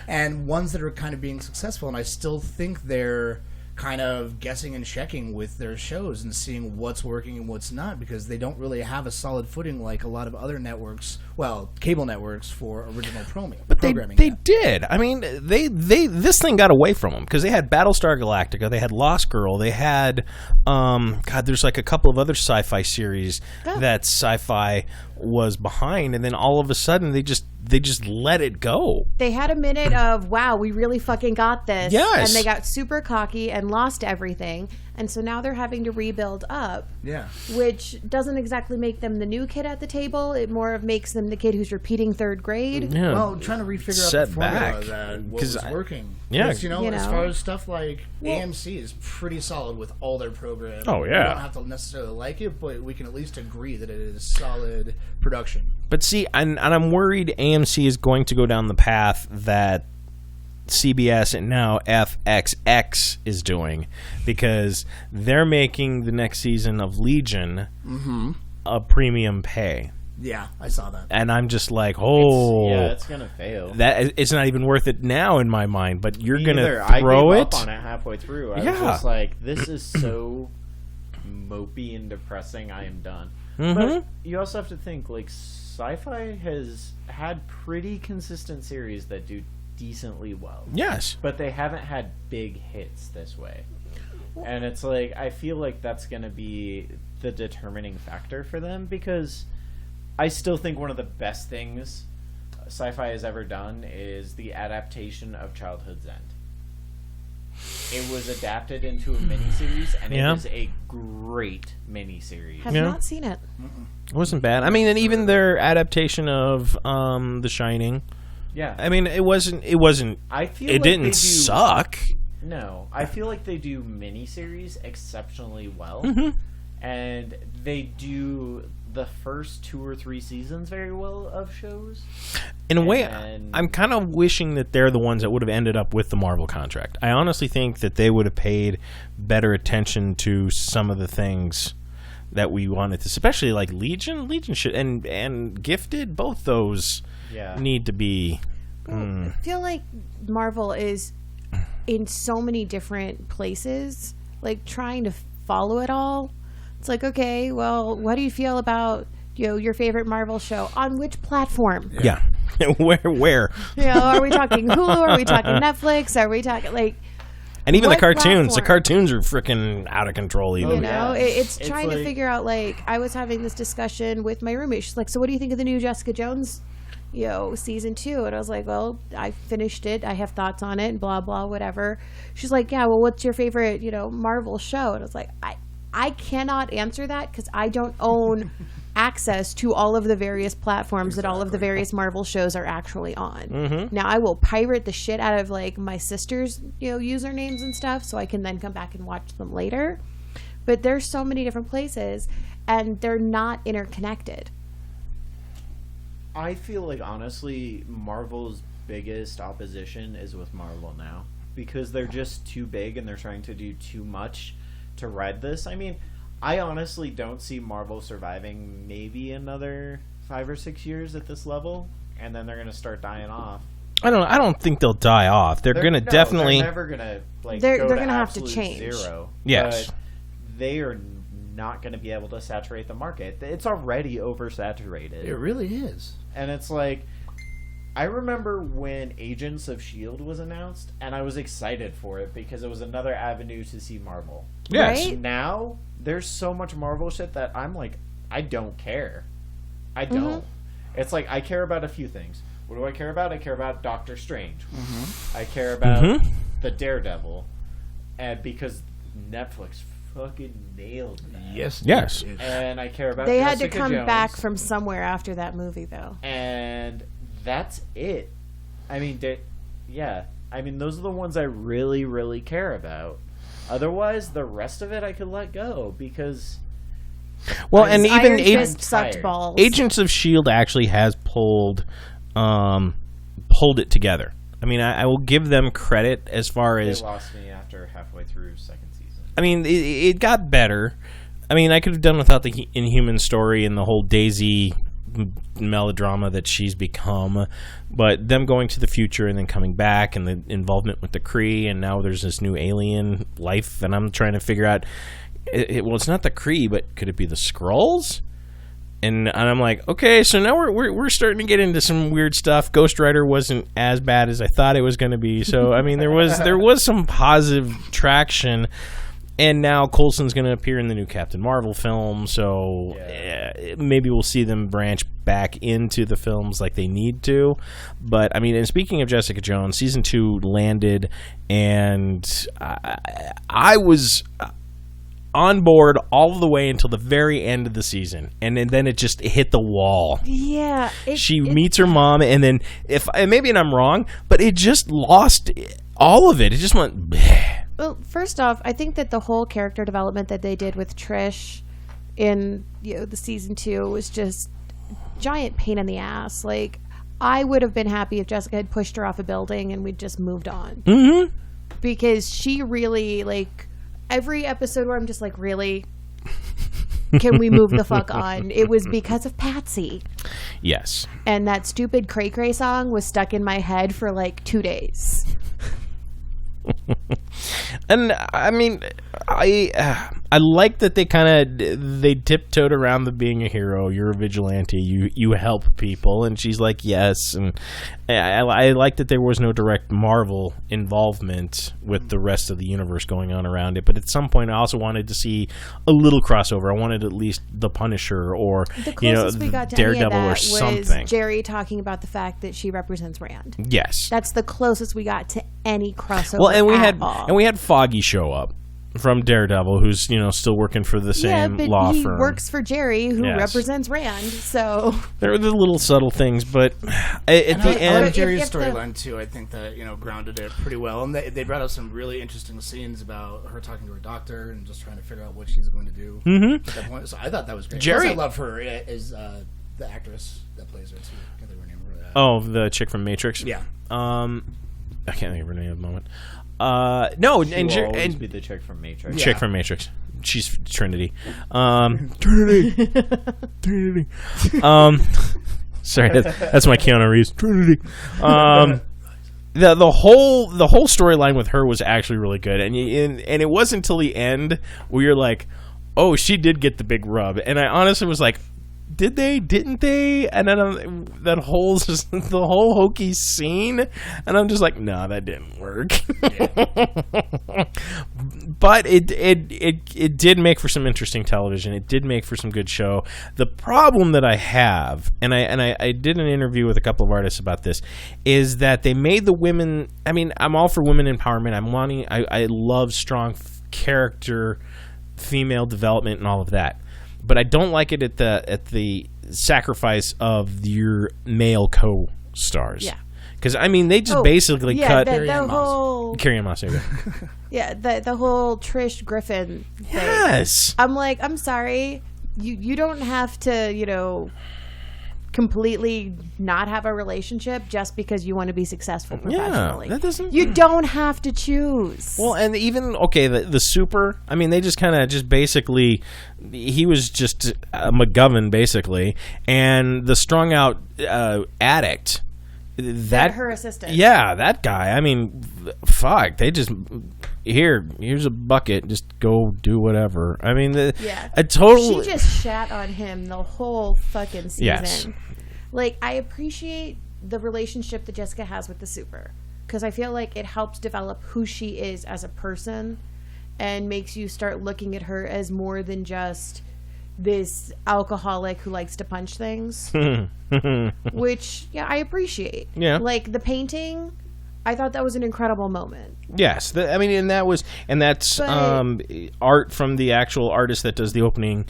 and ones that are kind of being successful. And I still think they're kind of guessing and checking with their shows and seeing what's working and what's not, because they don't really have a solid footing like a lot of other networks, well, cable networks, for original programming. But they did. I mean, they this thing got away from them because they had Battlestar Galactica, they had Lost Girl, they had there's like a couple of other sci-fi series that Sci-Fi was behind, and then all of a sudden they just they just let it go. They had a minute of, wow, we really fucking got this. Yes. And they got super cocky and lost everything. And so now they're having to rebuild up. Yeah. Which doesn't exactly make them the new kid at the table. It more of makes them the kid who's repeating third grade. Yeah. Well, trying to refigure out Set the formula back. that what 'Cause was I- working. Yeah. 'Cause, You as know? far as stuff like AMC is pretty solid with all their programs. Oh, We yeah. don't have to necessarily like it, but we can at least agree that it is solid production. But see, and I'm worried AMC is going to go down the path that CBS and now FXX is doing, because they're making the next season of Legion a premium pay. Yeah, I saw that. And I'm just like, oh, it's gonna fail. that it's not even worth it now in my mind. But you're Me gonna neither. I throw gave it. up on it halfway through. I was Yeah. just like, this is so mopey and depressing. I am done. Mhm. But you also have to think, like, Sci-Fi has had pretty consistent series that do decently well. Yes. But they haven't had big hits this way. And it's like, I feel like that's going to be the determining factor for them, because I still think one of the best things Sci-Fi has ever done is the adaptation of Childhood's End. It was adapted into a miniseries, and Yeah. it is a great miniseries. Have Yeah. not seen it. It wasn't bad. I mean, and even their adaptation of The Shining. Yeah. I mean, it wasn't. I feel It like didn't they do, suck. No, I feel like they do miniseries exceptionally well, and they do the first 2 or 3 seasons very well of shows. In a way, And- I'm kind of wishing that they're the ones that would have ended up with the Marvel contract. I honestly think that they would have paid better attention to some of the things that we wanted to, especially like Legion. Legion should and Gifted. Both those Yeah. need to be. I feel like Marvel is in so many different places, like trying to follow it all. It's like, okay, well, what do you feel about, your favorite Marvel show? On which platform? Yeah. Where? Are we talking Hulu? Are we talking Netflix? Are we talking like, And even the What cartoons. The platform? cartoons are freaking out of control. Even. yeah. It's It's trying to like- figure out, like, I was having this discussion with my roommate. She's like, so what do you think of the new Jessica Jones, season 2? And I was like, well, I finished it. I have thoughts on it and blah, blah, whatever. She's like, yeah, well, what's your favorite, Marvel show? And I was like, I cannot answer that because I don't own access to all of the various platforms that all of the various Marvel shows are actually on. Now, I will pirate the shit out of, like, my sister's, usernames and stuff so I can then come back and watch them later. But there's so many different places, and they're not interconnected. I feel like, honestly, Marvel's biggest opposition is with Marvel now, because they're just too big and they're trying to do too much to ride this. I mean, I honestly don't see Marvel surviving maybe another 5 or 6 years at this level, and then they're going to start dying off. I don't think they'll die off. They're going to definitely. They're never going to, like, They're go gonna have to absolute change. zero. Yes. But they are not going to be able to saturate the market. It's already oversaturated. It really is. And it's like, I remember when Agents of S.H.I.E.L.D. was announced, and I was excited for it because it was another avenue to see Marvel. Yes. Right? Now, there's so much Marvel shit that I'm like, I don't care. I don't. It's like, I care about a few things. What do I care about? I care about Doctor Strange. I care about the Daredevil. And because Netflix fucking nailed that. Yes. Yes. it is. And I care about They had to Jessica come Jones. back from somewhere after that movie, though. And that's it. I mean, I mean, those are the ones I really, really care about. Otherwise, the rest of it I could let go because Well, and even Iron Fist sucked tired. balls. Agents of S.H.I.E.L.D. actually has pulled it together. I mean, I will give them credit as far they as. lost me after halfway through second season. I mean, it got better. I mean, I could have done without the Inhuman story and the whole Daisy melodrama that she's become, but them going to the future and then coming back and the involvement with the Kree, and now there's this new alien life, and I'm trying to figure out. Well, it's not the Kree, but could it be the Skrulls? And I'm like, okay, so now we're starting to get into some weird stuff. Ghost Rider wasn't as bad as I thought it was going to be. So I mean, there was some positive traction, And now Coulson's going to appear in the new Captain Marvel film, so maybe we'll see them branch back into the films like they need to. But, I mean, and speaking of Jessica Jones, Season 2 landed, and I was on board all the way until the very end of the season, and then it just hit the wall. Yeah. She meets her mom, and then, maybe I'm wrong, but it just lost all of it. It just went bleh. Well, first off, I think that the whole character development that they did with Trish in the season 2 was just giant pain in the ass. Like, I would have been happy if Jessica had pushed her off a building and we'd just moved on. Mm-hmm. Because she really, like, every episode where I'm just like, really? Can we move the fuck on? It was because of Patsy. Yes. And that stupid Cray Cray song was stuck in my head for like 2 days. And I mean, I like that they tiptoed around the being a hero. You're a vigilante. You help people, and she's like, yes. And I like that there was no direct Marvel involvement with the rest of the universe going on around it. But at some point, I also wanted to see a little crossover. I wanted at least the Punisher or the closest we got to Daredevil any of that or something. was Jerry talking about the fact that she represents Rand. Yes, that's the closest we got to any crossover. Well, and we all. had Foggy show up from Daredevil, who's still working for the same law he firm. Works for Jerry, who represents Rand. So there were the little subtle things, but at the end, I like Jerry's storyline too. I think that grounded it pretty well, and they brought up some really interesting scenes about her talking to her doctor and just trying to figure out what she's going to do at that point. So I thought that was great. Jerry, plus, I love her as the actress that plays her too. I can't think of her name. Oh, the chick from Matrix. Yeah. I can't think of her name at the moment. No, she will always be the chick from Matrix. Chick from Matrix. She's Trinity. Trinity. Sorry, that's my Keanu Reeves. Trinity. The whole storyline with her was actually really good, and it wasn't until the end where you're like, oh, she did get the big rub, and I honestly was like, did they? Didn't they? And then the whole hokey scene, and I'm just like, no, that didn't work. Yeah. But it did make for some interesting television. It did make for some good show. The problem that I have, and I did an interview with a couple of artists about this, is that they made the women. I mean, I'm all for women empowerment. I love strong character, female development, and all of that. But I don't like it at the sacrifice of your male co-stars. Yeah. Because, I mean, they just basically cut... the whole... Carrie-Anne Moss, yeah, the whole Trish Griffin thing. Yes! I'm like, I'm sorry. You don't have to, completely not have a relationship just because you want to be successful professionally. Yeah, that doesn't... You don't have to choose. Well, and even, the super, I mean, they just kind of just basically, he was just a McGovern, basically, and the strung-out addict, that her assistant. Yeah, that guy, I mean, fuck, they just... Here's a bucket. Just go do whatever. I mean, a total... She just shat on him the whole fucking season. Yes. Like, I appreciate the relationship that Jessica has with the super, because I feel like it helps develop who she is as a person and makes you start looking at her as more than just this alcoholic who likes to punch things. Which, I appreciate. Yeah. Like, the painting... I thought that was an incredible moment. Yes, that's art from the actual artist that does the opening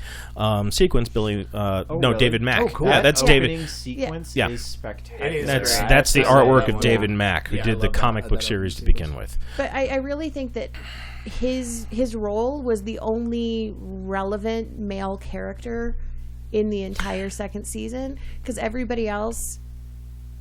sequence, Billy. Really? David Mack. Oh, cool. Yeah, that's David. The opening sequence is spectacular. That's the artwork of David Mack, who did the comic book series to begin with. But I really think that his role was the only relevant male character in the entire second season, because everybody else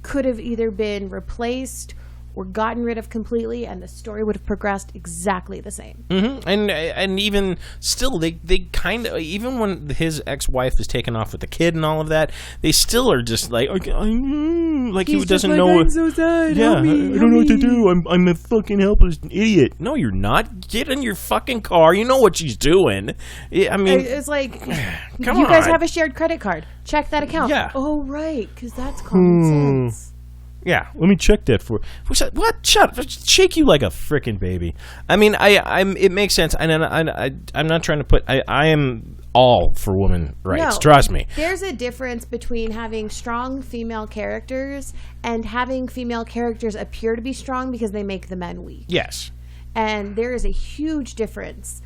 could have either been replaced or gotten rid of completely, and the story would have progressed exactly the same. Mm-hmm. And even still, they kind of, even when his ex-wife is taken off with the kid and all of that, they still are just like he doesn't know. I'm so sad. Yeah, I don't know what to do. I'm a fucking helpless idiot. No, you're not. Get in your fucking car. You know what she's doing. I mean, it's like, you guys have a shared credit card. Check that account. Yeah. Oh, right, because that's common sense. Yeah, let me check that for. What? Shut up! Shake you like a frickin' baby. I mean, I'm. It makes sense. I'm not trying to put. I am all for women rights. No, Trust me. There's a difference between having strong female characters and having female characters appear to be strong because they make the men weak. Yes. And there is a huge difference.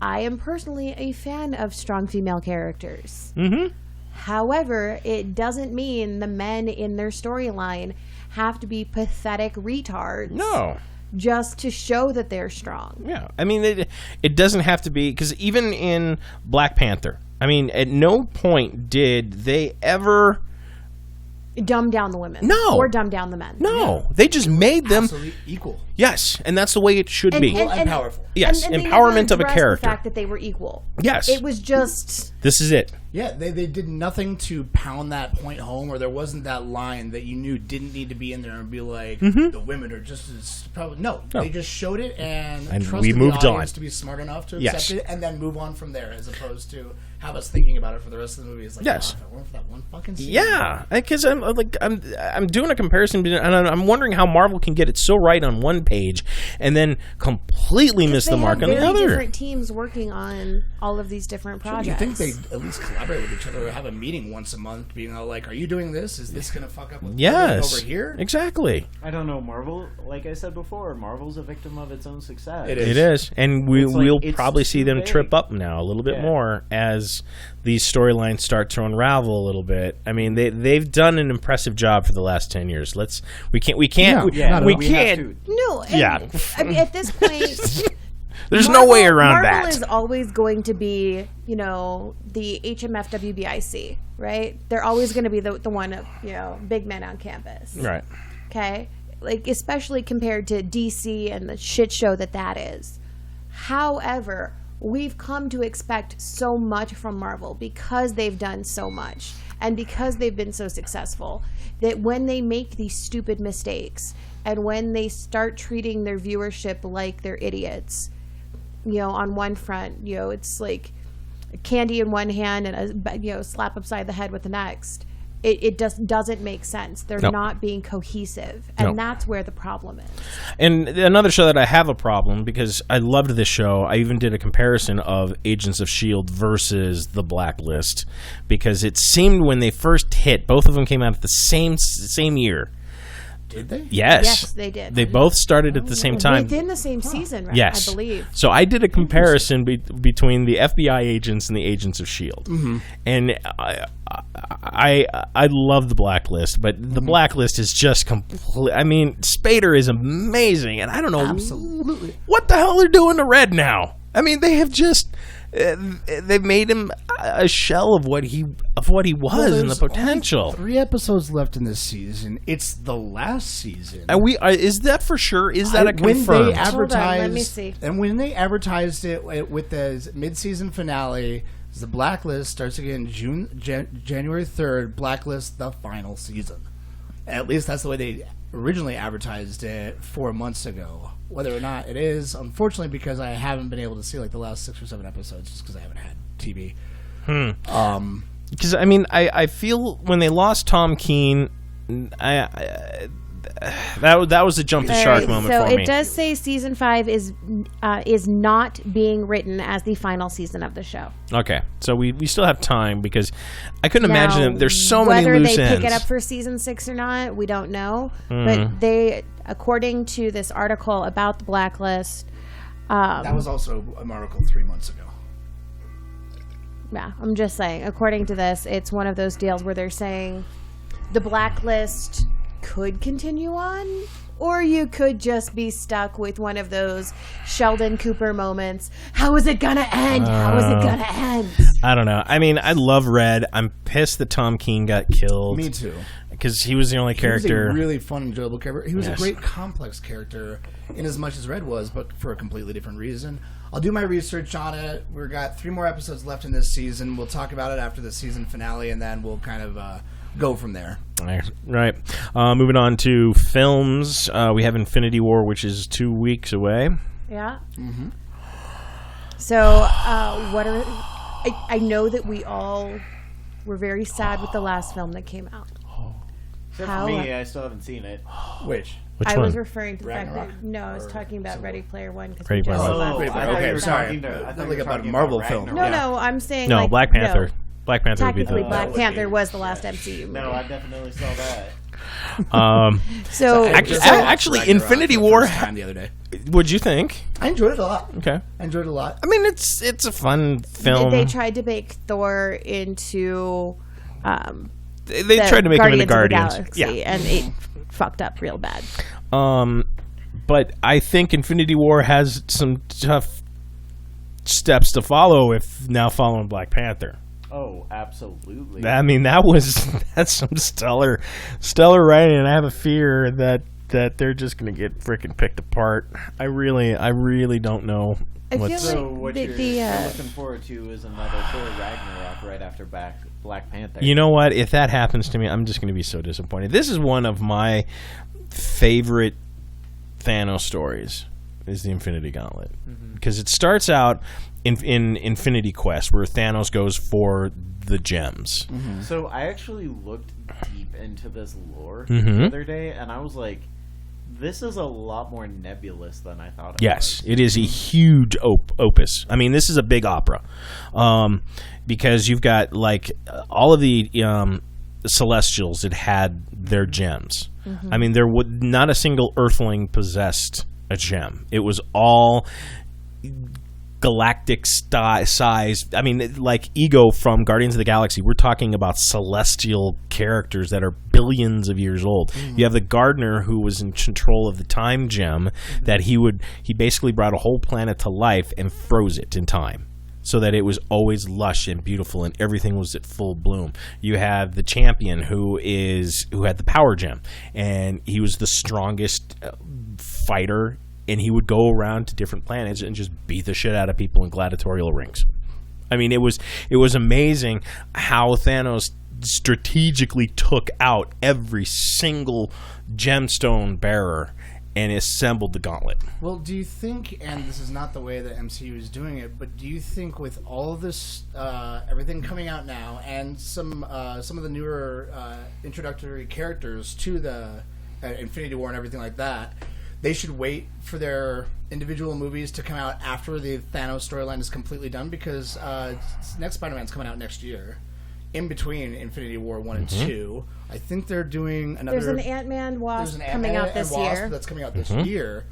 I am personally a fan of strong female characters. Mm-hmm. However, it doesn't mean the men in their storyline have to be pathetic retards. No. Just to show that they're strong. Yeah. I mean, it doesn't have to be, because even in Black Panther, I mean, at no point did they ever dumb down the women. No. Or dumb down the men. No. They just made them absolutely equal. Yes, and that's the way it should be. And powerful. Yes, and they empowerment never of a addressed character. The fact that they were equal. Yes. It was just... This is it. Yeah, they did nothing to pound that point home, or there wasn't that line that you knew didn't need to be in there and be like, the women are just as probably. No, they just showed it and trusted we moved the audience on to be smart enough to Yes. accept it and then move on from there, as opposed to have us thinking about it for the rest of the movie. It's like, Yes. if it weren't for that one fucking scene. Yeah, because I'm doing a comparison, and I'm wondering how Marvel can get it so right on one page and then completely miss the mark on the They have other. very different teams working on all of these different You projects. think they at least collaborate with each other or have a meeting once a month, being all like, "Are you doing this? Is this going to fuck up with Yes, over here?" exactly. I don't know. Marvel, like I said before, Marvel's a victim of its own success. It is. It is, and It's like, we'll it's probably see too them big. trip up now a little bit Yeah. more as these storylines start to unravel a little bit. I mean, they've done an impressive job for the last 10 years. We can't Yeah, we we can't. have to. No, and, Yeah. I mean, at this point, There's no way around Marvel that. is always going to be, the HMFWBIC, right? They're always going to be the one of, big men on campus. Right. Okay? Like, especially compared to DC and the shit show that is. However, we've come to expect so much from Marvel because they've done so much and because they've been so successful that when they make these stupid mistakes and when they start treating their viewership like they're idiots, on one front, it's like candy in one hand and a slap upside the head with the next. It just doesn't make sense. They're No. not being cohesive, and No. that's where the problem is. And another show that I have a problem, because I loved this show. I even did a comparison of Agents of S.H.I.E.L.D. versus The Blacklist, because it seemed when they first hit, both of them came out at the same year. Did they? Yes. Yes, they did. They both started at the same time. Within the same season, right? Yes. I believe. So I did a comparison between the FBI agents and the Agents of S.H.I.E.L.D. And I love The Blacklist, but The Blacklist is just complete. I mean, Spader is amazing, and I don't know Absolutely. what the hell they're doing to Red now. I mean, they have just they've made him a shell of what he was and the There's potential. only 3 episodes left in this season. It's the last season. Is that for sure? Is that a When confirmed? they advertised, let me see. And when they advertised it with the mid-season finale, the Blacklist starts again January 3rd. Blacklist, the final season. At least that's the way they originally advertised it 4 months ago. Whether or not it is, unfortunately, because I haven't been able to see like the last 6 or 7 episodes, just because I haven't had TV. Because I mean, I feel when they lost Tom Keene, that was a jump the All shark right, moment so for me. it does say season 5 is not being written as the final season of the show. Okay, so we still have time, because I couldn't Now, imagine that there's so many whether loose they ends. pick it up for season 6 or not, we don't know. But they, according to this article about the Blacklist, That was also an article 3 months ago. yeah, I'm just saying, according to this, it's one of those deals where they're saying the Blacklist could continue on, or you could just be stuck with one of those Sheldon Cooper moments. How is it gonna end? How is it gonna end? I don't know. I mean, I love Red. I'm pissed that Tom Keene got killed. Me too. Because he was the only character. He was a really fun, enjoyable character. He was Yes. a great, complex character in as much as Red was, but for a completely different reason. I'll do my research on it. We've got 3 more episodes left in this season. We'll talk about it after the season finale, and then we'll kind of go from there. Right. Moving on to films. We have Infinity War, which is 2 weeks away. Yeah. So, what are? I know that we all were very sad with the last film that came out. Except How? for me, I still haven't seen it. Which? Which I one? was referring to the fact Ragnarok? that I was Or talking about Civil Ready Player One because Ready we just Player left. One. Wait, I okay, thought you were sorry. talking- Not thought like you were about a talking Marvel about film. Ragnarok. No, I'm saying No, like, Black Panther. No. Black Panther would be Technically, the. Black would be- Panther was the last MCU movie. No, I definitely saw that. So, Actually, Infinity War. Time the other day. What'd you think? I enjoyed it a lot. Okay. I enjoyed it a lot. I mean, it's a fun film. they tried to make Thor into They the tried to make him into Guardians Guardians. of the Galaxy, and it fucked up real bad. But I think Infinity War has some tough steps to follow if now following Black Panther. Oh, absolutely. I mean, that's some stellar writing, and I have a fear that they're just going to get freaking picked apart. I really don't know. I feel So like what the- you're the, looking forward to is another Thor Ragnarok right after Black Panther. You know what? If that happens to me, I'm just going to be so disappointed. This is one of my favorite Thanos stories, is the Infinity Gauntlet. Because it starts out in Infinity Quest, where Thanos goes for the gems. So I actually looked deep into this lore Mhm. the other day, and I was like, this is a lot more nebulous than I thought it Yes, was. it is a huge opus. I mean, this is a big opera, because you've got like all of the Celestials that had their gems. I mean, there would not a single Earthling possessed a gem. It was all galactic size. I mean, like Ego from Guardians of the Galaxy, we're talking about celestial characters that are billions of years old. You have the gardener who was in control of the time gem, that he basically brought a whole planet to life and froze it in time, so that it was always lush and beautiful and everything was at full bloom. You have the champion who had the power gem, and he was the strongest fighter, and he would go around to different planets and just beat the shit out of people in gladiatorial rings. I mean, it was amazing how Thanos strategically took out every single gemstone bearer and assembled the gauntlet. Well, do you think, and this is not the way that MCU is doing it, but do you think with all of this, everything coming out now, and some of the newer introductory characters to the Infinity War and everything like that, they should wait for their individual movies to come out after the Thanos storyline is completely done? Because next Spider-Man's coming out next year. In between Infinity War 1 and 2, I think they're doing another... there's an Ant-Man Wasp There's an coming Ant-Man out this and Wasp year. that's coming out this year.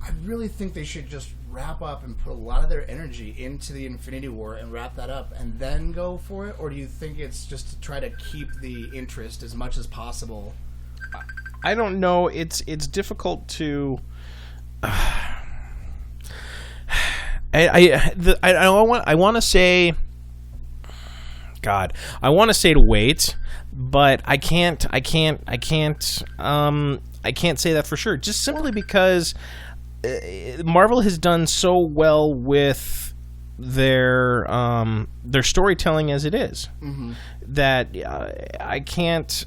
I really think they should just wrap up and put a lot of their energy into the Infinity War and wrap that up and then go for it? Or do you think it's just to try to keep the interest as much as possible? I don't know. It's difficult to. I want to say. God, I want to say to wait, but I can't say that for sure. Just simply because Marvel has done so well with their storytelling as it is, that I can't.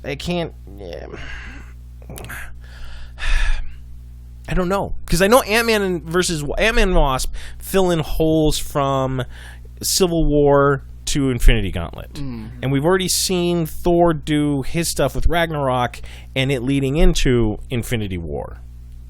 I don't know, because I know Ant-Man and Wasp fill in holes from Civil War to Infinity Gauntlet, and we've already seen Thor do his stuff with Ragnarok and it leading into Infinity War.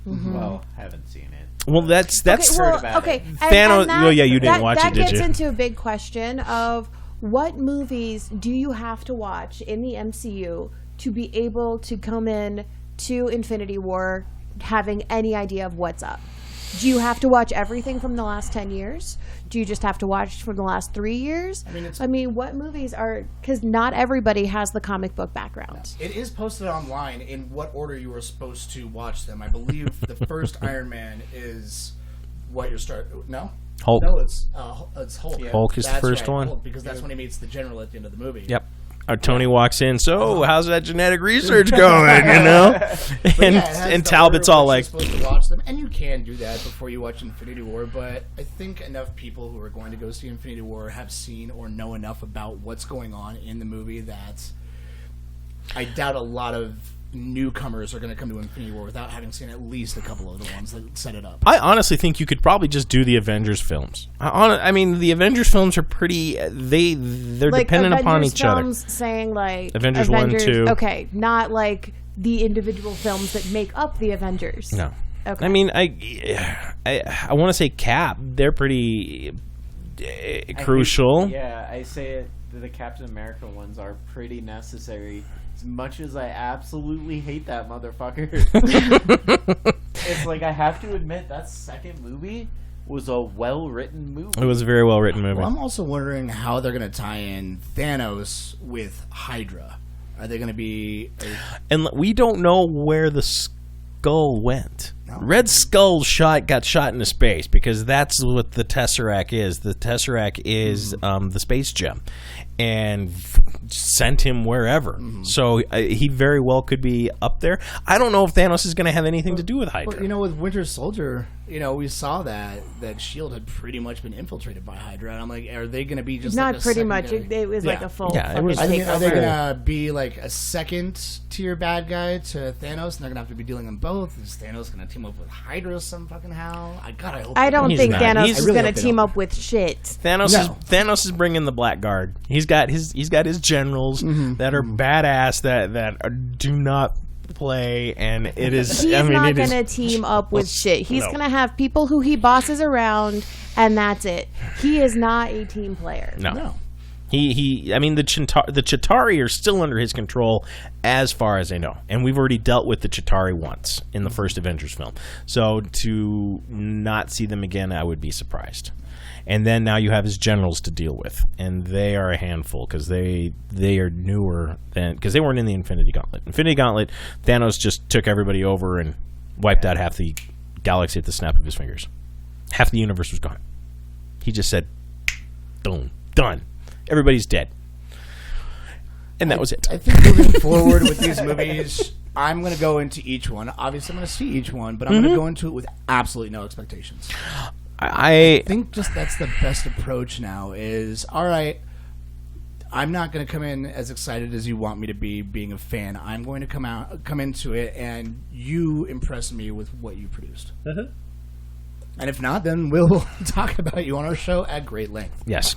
Well, haven't seen it. Well, that's Okay. Thanos. Well, yeah, you didn't watch it, that did gets you? into a big question of what movies do you have to watch in the MCU to be able to come in to Infinity War having any idea of what's up? Do you have to watch everything from the last 10 years? Do you just have to watch from the last 3 years? I mean, what movies are... Because not everybody has the comic book background. It is posted online in what order you are supposed to watch them. I believe the first Iron Man is what you're starting... No? Hulk. No, it's Hulk. Yeah. Hulk is the That's first right, one. Hulk, because that's when he meets the general at the end of the movie. Yep. Tony walks in. So, how's that genetic research going? You know, and Talbot's all like, "You're supposed to watch them," and you can do that before you watch Infinity War. But I think enough people who are going to go see Infinity War have seen or know enough about what's going on in the movie that I doubt a lot of newcomers are going to come to Infinity War without having seen at least a couple of the ones that set it up. I honestly think you could probably just do the Avengers films. I mean, the Avengers films are pretty. They're like dependent Avengers upon each other. films saying like Avengers 1, 2. Okay, not like the individual films that make up the Avengers. No. Okay. I mean, I want to say Cap. They're pretty crucial. I say it. The Captain America ones are pretty necessary. As much as I absolutely hate that motherfucker, it's like I have to admit that second movie was a well-written movie. It was a very well-written movie. Well, I'm also wondering how they're going to tie in Thanos with Hydra. Are they going to be... And we don't know where the skull went. No. Red Skull got shot into space because that's what the Tesseract is. The Tesseract is the space gem, and sent him wherever. So he very well could be up there. I don't know if Thanos is going to have anything to do with Hydra. Well, you know, with Winter Soldier, you know, we saw that S.H.I.E.L.D. had pretty much been infiltrated by Hydra. And I'm like, are they going to be just not like a pretty much. secondary- It was like a full. Yeah, it was- fucking I think, are they takeover. going to be like a second-tier bad guy to Thanos, and they're going to have to be dealing them both? Is Thanos going to team up with Hydra some fucking how? I hope I they don't He's think not. Thanos He's- is I really going hope to they team don't. up with shit. Thanos is bringing the Blackguard. He's got his generals that are badass that do not play, and it is. He's I mean, not it is- going to team up with shit. He's No. going to have people who he bosses around, and that's it. He is not a team player. No. He. I mean, the Chitauri are still under his control, as far as I know, and we've already dealt with the Chitauri once in the first Avengers film. So to not see them again, I would be surprised. And then now you have his generals to deal with, and they are a handful because they are newer than because they weren't in the Infinity Gauntlet. Infinity Gauntlet, Thanos just took everybody over and wiped out half the galaxy at the snap of his fingers. Half the universe was gone. He just said, "Boom, done. Everybody's dead." And that was it. I think moving forward with these movies, I'm going to go into each one. Obviously, I'm going to see each one, but I'm going to go into it with absolutely no expectations. I I think just that's the best approach now is, all right, I'm not going to come in as excited as you want me to be being a fan. I'm going to come into it, and you impress me with what you produced. And if not, then we'll talk about you on our show at great length. Yes.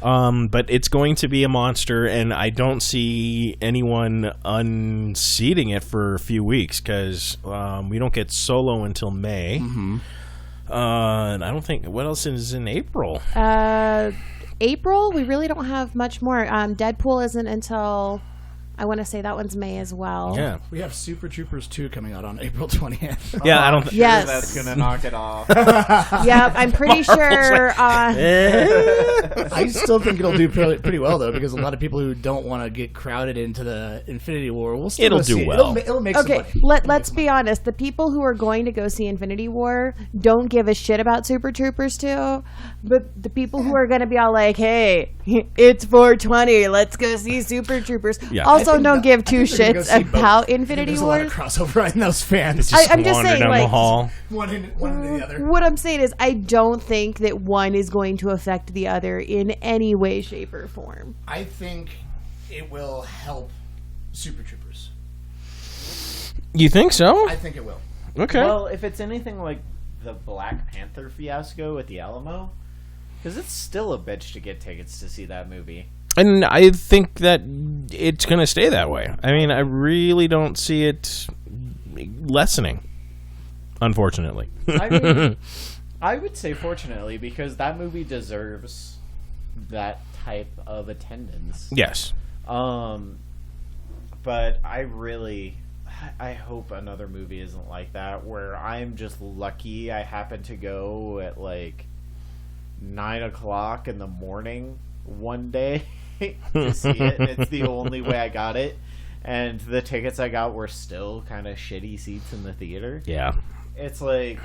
But it's going to be a monster, and I don't see anyone unseating it for a few weeks because we don't get Solo until May. And I don't think... What else is in April? April, we really don't have much more. Deadpool isn't until... I want to say that one's May as well. Yeah. We have Super Troopers 2 coming out on April 20th. Yeah, I don't... Yes. That's gonna knock it off. Yep, I'm pretty sure. I still think it'll do pretty well, though, because a lot of people who don't want to get crowded into the Infinity War will still It'll go see do it. well. It'll make Okay, some money. let's be honest. The people who are going to go see Infinity War don't give a shit about Super Troopers 2, but the people who are going to be all like, hey, it's 420, let's go see Super Troopers, Yeah. also don't give two I think they're gonna shits go see both. about Infinity There's a lot of Wars. crossover in those fans. I'm just wander saying, down the like, hall. one into the other. what I'm saying is I don't think that one is going to affect the other in any way, shape, or form. I think it will help Super Troopers. You think so? I think it will. Okay. Well, if it's anything like the Black Panther fiasco at the Alamo, because it's still a bitch to get tickets to see that movie. And I think that it's going to stay that way. I mean, I really don't see it lessening, unfortunately. I mean, I would say fortunately, because that movie deserves that type of attendance. Yes. But I hope another movie isn't like that, where I'm just lucky I happen to go at like 9 o'clock in the morning one day to see it, and it's the only way I got it, and the tickets I got were still kind of shitty seats in the theater. Yeah. It's like,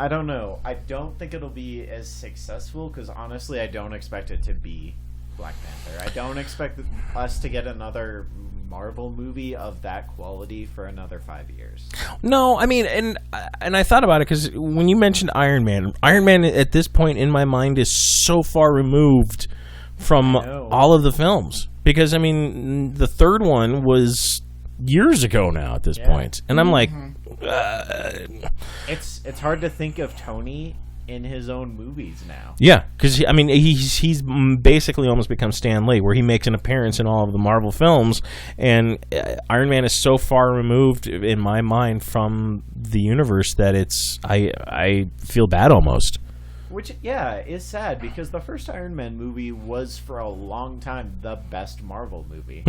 I don't know. I don't think it'll be as successful, because honestly I don't expect it to be Black Panther. I don't expect us to get another Marvel movie of that quality for another 5 years. No, I mean, and I thought about it because when you mentioned Iron Man at this point in my mind is so far removed from I know. all of the films. Because, I mean, the third one was years ago now at this point. And I'm like, It's hard to think of Tony in his own movies now. yeah, because I mean he's basically almost become Stan Lee, where he makes an appearance in all of the Marvel films, and Iron Man is so far removed in my mind from the universe that I feel bad almost. Which, is sad, because the first Iron Man movie was, for a long time, the best Marvel movie.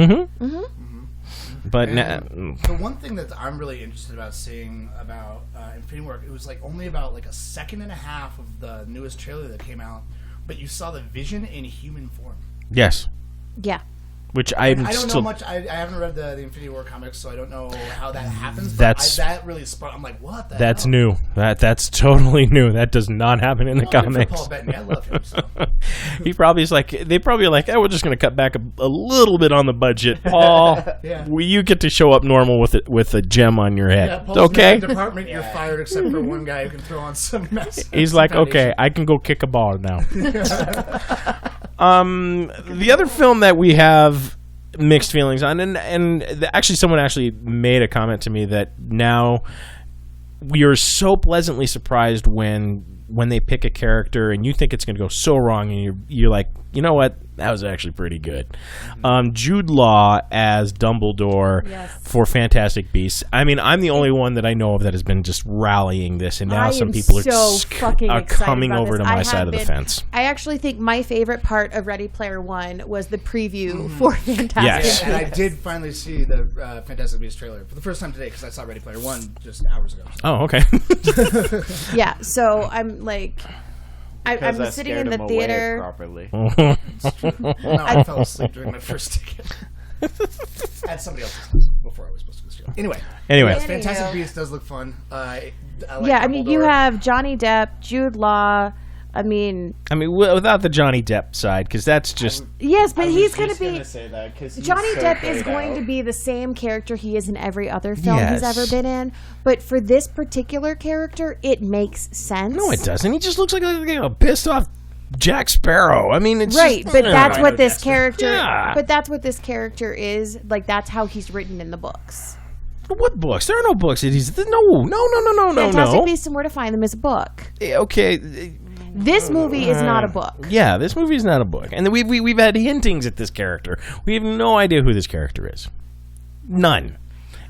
But the one thing that I'm really interested about seeing about Infinity War, it was like only about like a second and a half of the newest trailer that came out, but you saw the Vision in human form. yes, Yeah. which I don't still know much. I haven't read the Infinity War comics, so I don't know how that happens. But that really sparked. I'm like, what? That's hell? new. That's totally new. That does not happen in the Well, good for comics. Paul Bettany. I love him. So. He probably is like, they probably are like, we're just going to cut back a little bit on the budget. Paul, Yeah. you get to show up normal with a gem on your head. Yeah, Paul's Okay? in the department, you're fired, except for one guy who can throw on some mess. He's like, okay, I can go kick a ball now. The other film that we have mixed feelings on, and actually someone actually made a comment to me that now we are so pleasantly surprised when they pick a character and you think it's going to go so wrong, and you're like, you know what, that was actually pretty good. Jude Law as Dumbledore for Fantastic Beasts. I mean, I'm the only one that I know of that has been just rallying this, and now some people are coming over to my side of the fence. I actually think my favorite part of Ready Player One was the preview for Fantastic Yes. Beasts. And I did finally see the Fantastic Beasts trailer for the first time today, because I saw Ready Player One just hours ago. So. Oh, okay. Yeah, so I'm like, Because I I'm sitting scared in the him away theater. properly. No, I fell asleep during my first ticket. I had somebody else's house before I was supposed to go to the show. Anyway, Anywho. Fantastic Beasts does look fun. I like Yeah, I mean, you Dumbledore. have Johnny Depp, Jude Law. I mean, without the Johnny Depp side, because that's just... yes, but I was he's going just to be... gonna say that, 'cause he's Johnny so Depp is played going out. to be the same character he is in every other film Yes. he's ever been in. But for this particular character, it makes sense. No, it doesn't. He just looks like a pissed off Jack Sparrow. I mean, it's Right, just, but that's I what know this Dexter. character... Yeah. But that's what this character is. Like, that's how he's written in the books. What books? There are no books. No. Fantastic Beasts and Where to Find Them is a book. Okay. This movie is not a book. Yeah, this movie is not a book, and we've had hintings at this character. We have no idea who this character is. None.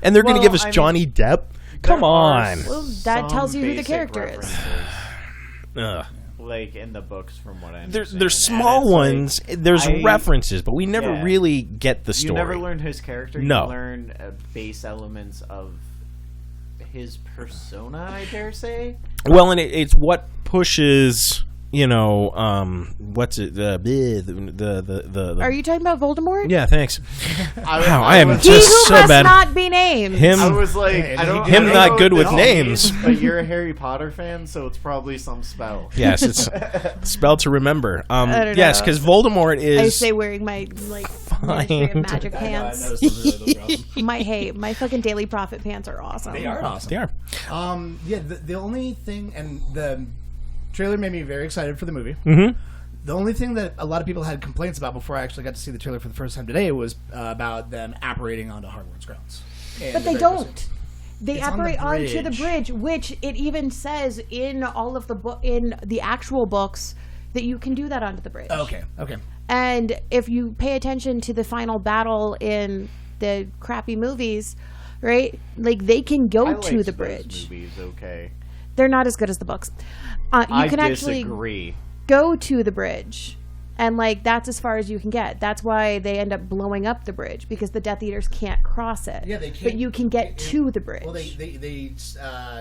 And they're going to give us Johnny Depp. Come There are on. Well, that some tells you who the basic character is. references, Ugh. like in the books, from what I understand. There's And small it's like, ones. There's references, but we never Yeah. really get the story. You never learn his character. No. You learn base elements of his persona, I dare say. Well, and it's what pushes. What's it? The Are you talking about Voldemort? Yeah, thanks. Wow, I am He just who so must bad. not be named. Him. I was like, Hey, I don't. him I don't not know good what with this names. means, but you're a Harry Potter fan, so it's probably some spell. Yes, it's spell to remember. I don't Yes, know. because Voldemort is. I say wearing my Ministry of Magic I pants. noticed those are awesome. My fucking Daily Prophet pants are awesome. They are awesome. They are. Yeah, the only thing, and the trailer made me very excited for the movie. Mm-hmm. The only thing that a lot of people had complaints about before I actually got to see the trailer for the first time today was about them apparating onto Hogwarts grounds. But they don't. They It's on the operate onto the bridge. bridge, which it even says in all of the in the actual books that you can do that onto the bridge. Okay. And if you pay attention to the final battle in the crappy movies, right? Like they can go I to liked the those bridge. movies, okay. They're not as good as the books. You I can actually disagree. go to the bridge, and like that's as far as you can get. That's why they end up blowing up the bridge, because the Death Eaters can't cross it. Yeah, they can't. But you can get to the bridge. Well,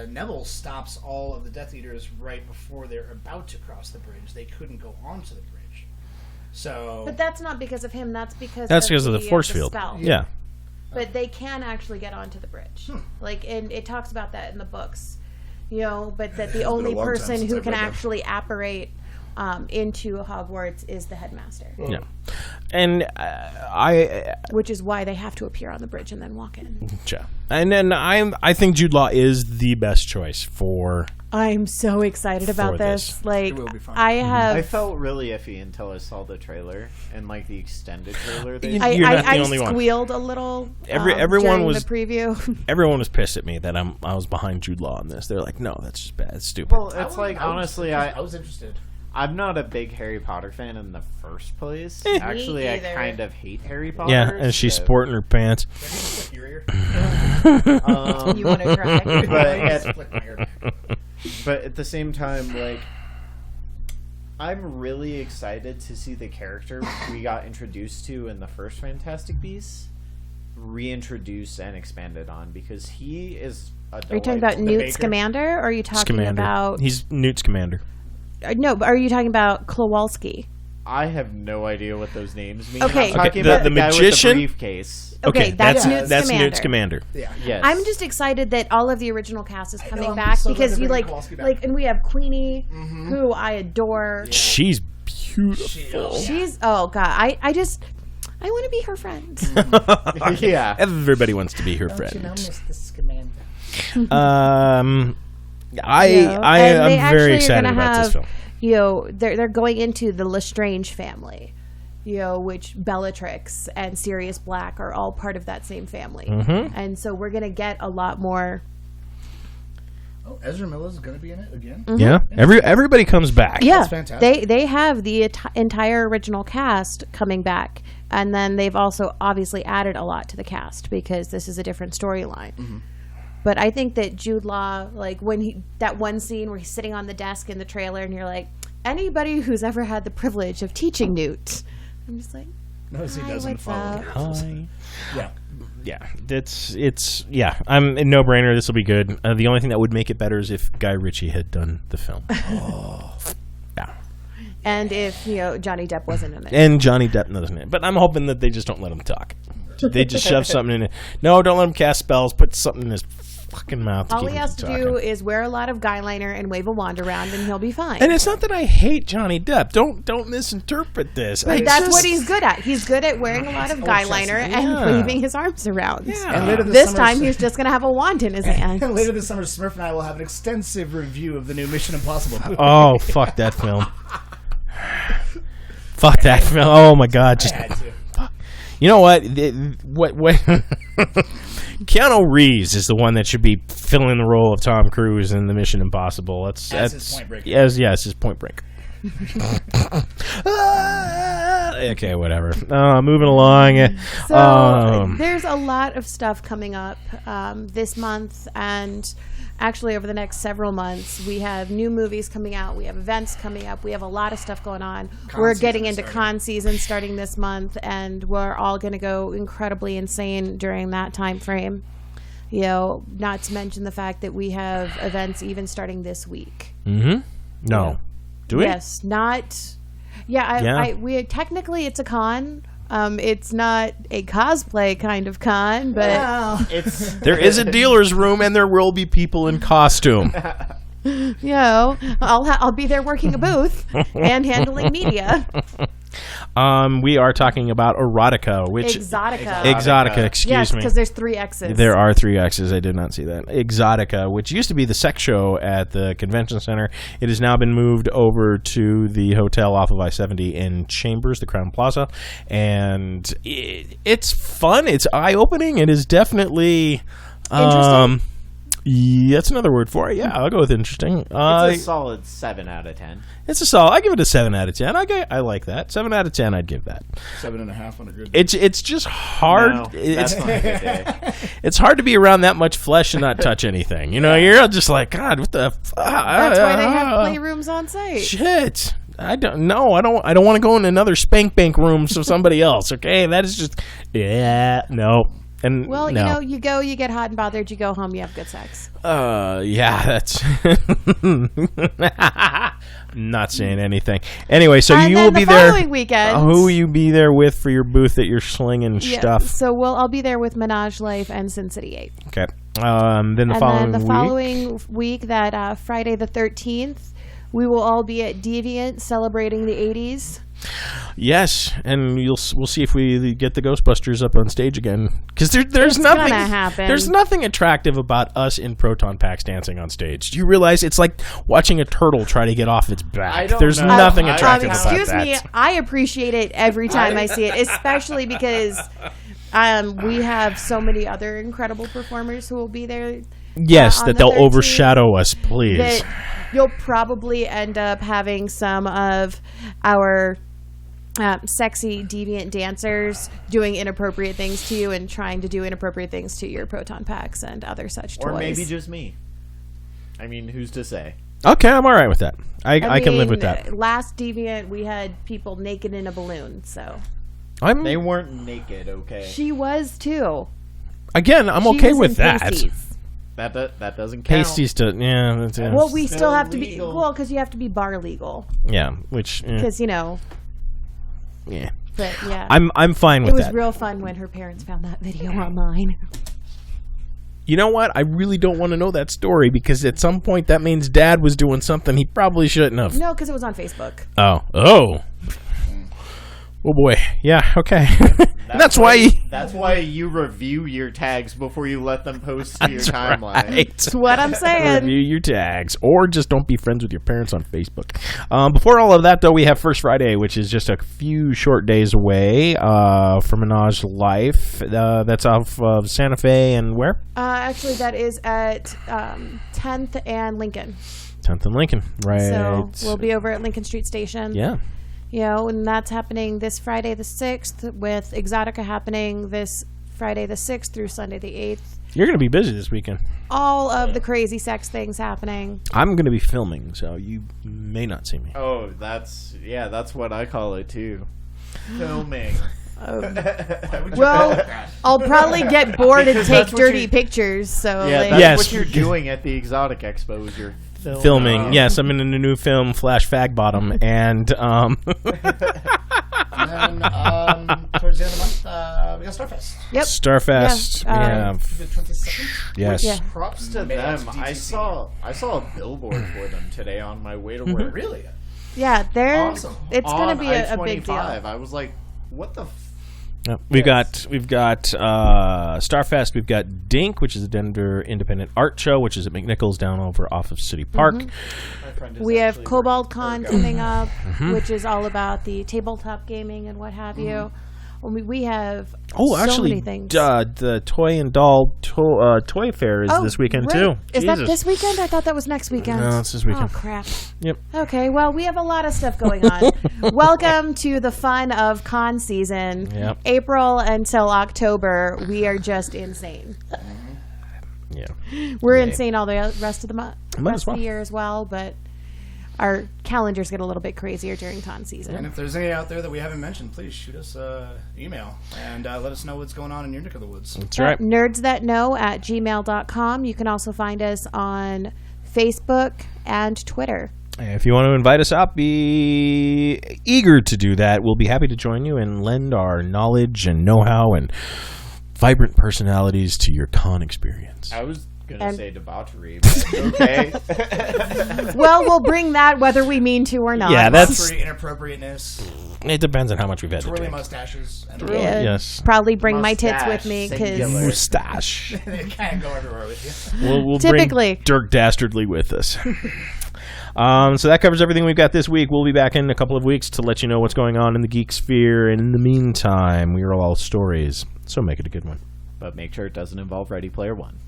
Neville stops all of the Death Eaters right before they're about to cross the bridge. They couldn't go onto the bridge. So. But that's not because of him. That's because of the force field. spell. Yeah. But they can actually get onto the bridge. Like, and it talks about that in the books. But that the only long time person since who I've can read them. actually apparate into Hogwarts is the headmaster. Yeah. And which is why they have to appear on the bridge and then walk in. and then I think Jude Law is the best choice for. I'm so excited about this. Like, It will be fun. I felt really iffy until I saw the trailer and like the extended trailer. You're not the I only one. squealed a little. Everyone during was the preview. Everyone was pissed at me that I was behind Jude Law on this. They're like, no, that's just bad. It's stupid. Well, it's like honestly, I was interested. I'm not a big Harry Potter fan in the first place. Actually, I either. kind of hate Harry Potter. Yeah, and she's so- sporting her pants. You want to try? But at the same time, like, I'm really excited to see the character we got introduced to in the first Fantastic Beasts reintroduced and expanded on, because he is a Are you talking about Newt Scamander, or are you talking Scamander. about? He's Newt Scamander. No, but are you talking about Kowalski? I have no idea what those names mean. Okay. I'm talking Okay, about the the guy magician? with the briefcase. Okay, that's Newt Newt Scamander. Scamander. Yeah. Yes. I'm just excited that all of the original cast is coming I'm back, so glad because they're you bringing like, Kowalski back. and we have Queenie, who I adore. She's beautiful. She's I want to be her friend. Yeah. Everybody wants to be her Don't friend. you know, Mr. Scamander? And they I'm actually very are excited gonna about this film. They're going into the Lestrange family, which Bellatrix and Sirius Black are all part of that same family, and so we're gonna get a lot more. Oh, Ezra Miller's going to be in it again? Yeah, everybody comes back. Yeah, That's fantastic. they have the entire original cast coming back, and then they've also obviously added a lot to the cast because this is a different storyline. But I think that Jude Law, like that one scene where he's sitting on the desk in the trailer, and you're like, anybody who's ever had the privilege of teaching Newt, I'm just like, Notice he hi, doesn't what's follow. up? Hi. Yeah. Yeah, I'm a no-brainer. This will be good. The only thing that would make it better is if Guy Ritchie had done the film. Yeah. And if Johnny Depp wasn't in it. And Johnny Depp doesn't it. But I'm hoping that they just don't let him talk. They just shove something in it. No, don't let him cast spells. Put something in his fucking mouth. All he has to do is wear a lot of guy liner and wave a wand around, and he'll be fine. And it's not that I hate Johnny Depp. Don't misinterpret this. But that's what he's good at. He's good at wearing a lot of guy liner and waving his arms around. Yeah. And later This summer, time he's just going to have a wand in his hand. And later this summer, Smurf and I will have an extensive review of the new Mission Impossible movie. Oh, fuck that film. Fuck that film. Oh my god. Just I had to. you know what? What? Keanu Reeves is the one that should be filling the role of Tom Cruise in the Mission Impossible. That's his Point Break. Yes, it's his Point Break. Okay, whatever. Moving along. So there's a lot of stuff coming up this month, and actually over the next several months. We have new movies coming out. We have events coming up. We have a lot of stuff going on. We're getting into con season starting this month, and we're all going to go incredibly insane during that time frame. Not to mention the fact that we have events even starting this week. Mm-hmm. No. Do we? Yes, not. Yeah, we technically it's a con. It's not a cosplay kind of con, but There is a dealer's room, and there will be people in costume. I'll be there working a booth and handling media. We are talking about erotica, which Exotica. Excuse me. Because there's 3 X's. There are 3 X's. I did not see that. Exotica, which used to be the sex show at the convention center, it has now been moved over to the hotel off of I-70 in Chambers, the Crown Plaza, and it's fun. It's eye-opening. It is definitely interesting. Yeah, that's another word for it. Yeah, I'll go with interesting. It's a solid 7 out of 10. It's a solid. I give it a 7 out of 10. I like that. 7 out of 10. I'd give that. 7.5 on a good. It's just hard. No, that's not a good day. It's hard to be around that much flesh and not touch anything. You're just like, God, what the? That's why they have playrooms on site. Shit. I don't know. I don't want to go in another spank bank room of somebody else. Okay, that is just no. And Well, no. you go, you get hot and bothered, you go home, you have good sex. Yeah, that's not saying anything. Anyway, so And you then will the be there. following weekend. Who will you be there with for your booth that you're slinging stuff? So I'll be there with Menage Life and Sin City 8. Okay. Then the following week, that Friday the 13th, we will all be at Deviant celebrating the 80s. Yes, and we'll see if we get the Ghostbusters up on stage again. Because there's nothing. Gonna happen. There's nothing attractive about us in proton packs dancing on stage. Do you realize it's like watching a turtle try to get off its back? I don't There's know. nothing attractive about that. Excuse me, I appreciate it every time I see it, especially because we have so many other incredible performers who will be there. Yes, on that the they'll 13th, overshadow us, please. That you'll probably end up having some of our sexy, deviant dancers doing inappropriate things to you and trying to do inappropriate things to your proton packs and other such toys. Or maybe just me. I mean, who's to say? Okay, I'm all right with that. I can live with that. Last deviant, we had people naked in a balloon, so They weren't naked, okay? she was too. Again, I'm She okay was with in that. pasties. That doesn't count. Pasties to that's, yeah. Well, we Still still have to legal. be because you have to be bar legal Yeah, which because yeah. But yeah, I'm fine with it was that. real fun when her parents found that video online. You know what? I really don't want to know that story because at some point that means Dad was doing something he probably shouldn't have. No, because it was on Facebook. Oh boy. Yeah. Okay. That's why. That's why you review your tags before you let them post to your timeline. Right. That's what I'm saying. Review your tags, or just don't be friends with your parents on Facebook. Before all of that, though, we have First Friday, which is just a few short days away from Minaj Life. That's off of Santa Fe and where? Actually, that is at 10th and Lincoln. 10th and Lincoln, right? So we'll be over at Lincoln Street Station. Yeah. And that's happening this Friday the 6th with Exotica happening this Friday the 6th through Sunday the 8th. You're going to be busy this weekend. All of the crazy sex things happening. I'm going to be filming, so you may not see me. Oh, that's what I call it too. Filming. Well, I'll probably get bored and Because take that's what dirty you- pictures. So Yeah, like, that's Yes. what you're doing at the Exotic Expo is you're Filming. Yes, I'm in a new film, Flash Fag Bottom, and And then towards the end of the month, we got Starfest. Yep. Starfest. Yeah, We have The 22nd. yes. Yeah. Props to Made out them. to I DTC. saw a billboard for them today on my way to work. Really? Yeah, Awesome. it's going to On be a big deal. I-25. I was like, what the Yep. We've got Starfest. We've got Dink, which is a Denver Independent Art Show, which is at McNichols down over off of City Park. my friend is We have actually Cobalt working Con for coming up, which is all about the tabletop gaming and what have you. We have Oh, so actually, many things. the Toy and Doll Toy Fair is this weekend right. too. Is that Jesus. this weekend? I thought that was next weekend. No, it's this weekend. Oh crap. Yep. Okay, well, we have a lot of stuff going on. Welcome to the fun of con season. Yep. April until October, we are just insane. Yeah. We're Yeah. insane all the rest of the month, Might rest as well. of the year as well, but our calendars get a little bit crazier during con season. And if there's any out there that we haven't mentioned, please shoot us an email and let us know what's going on in your neck of the woods. That's right. Nerdsthatknow@gmail.com. You can also find us on Facebook and Twitter. If you want to invite us out, be eager to do that. We'll be happy to join you and lend our knowledge and know-how and vibrant personalities to your con experience. I was gonna And- say debauchery, but okay. Well, we'll bring that whether we mean to or not. Yeah, that's- Debauchery, inappropriateness, It depends on how much we've had to twirly drink. mustaches, and Yeah, Yes. Probably bring my tits with Mustache, me because singular. Moustache. they can't go everywhere with you. We'll Typically. bring Dirk Dastardly with us. So that covers everything we've got this week. We'll be back in a couple of weeks to let you know what's going on in the geek sphere. And in the meantime, we are all stories, so make it a good one. But make sure it doesn't involve Ready Player One.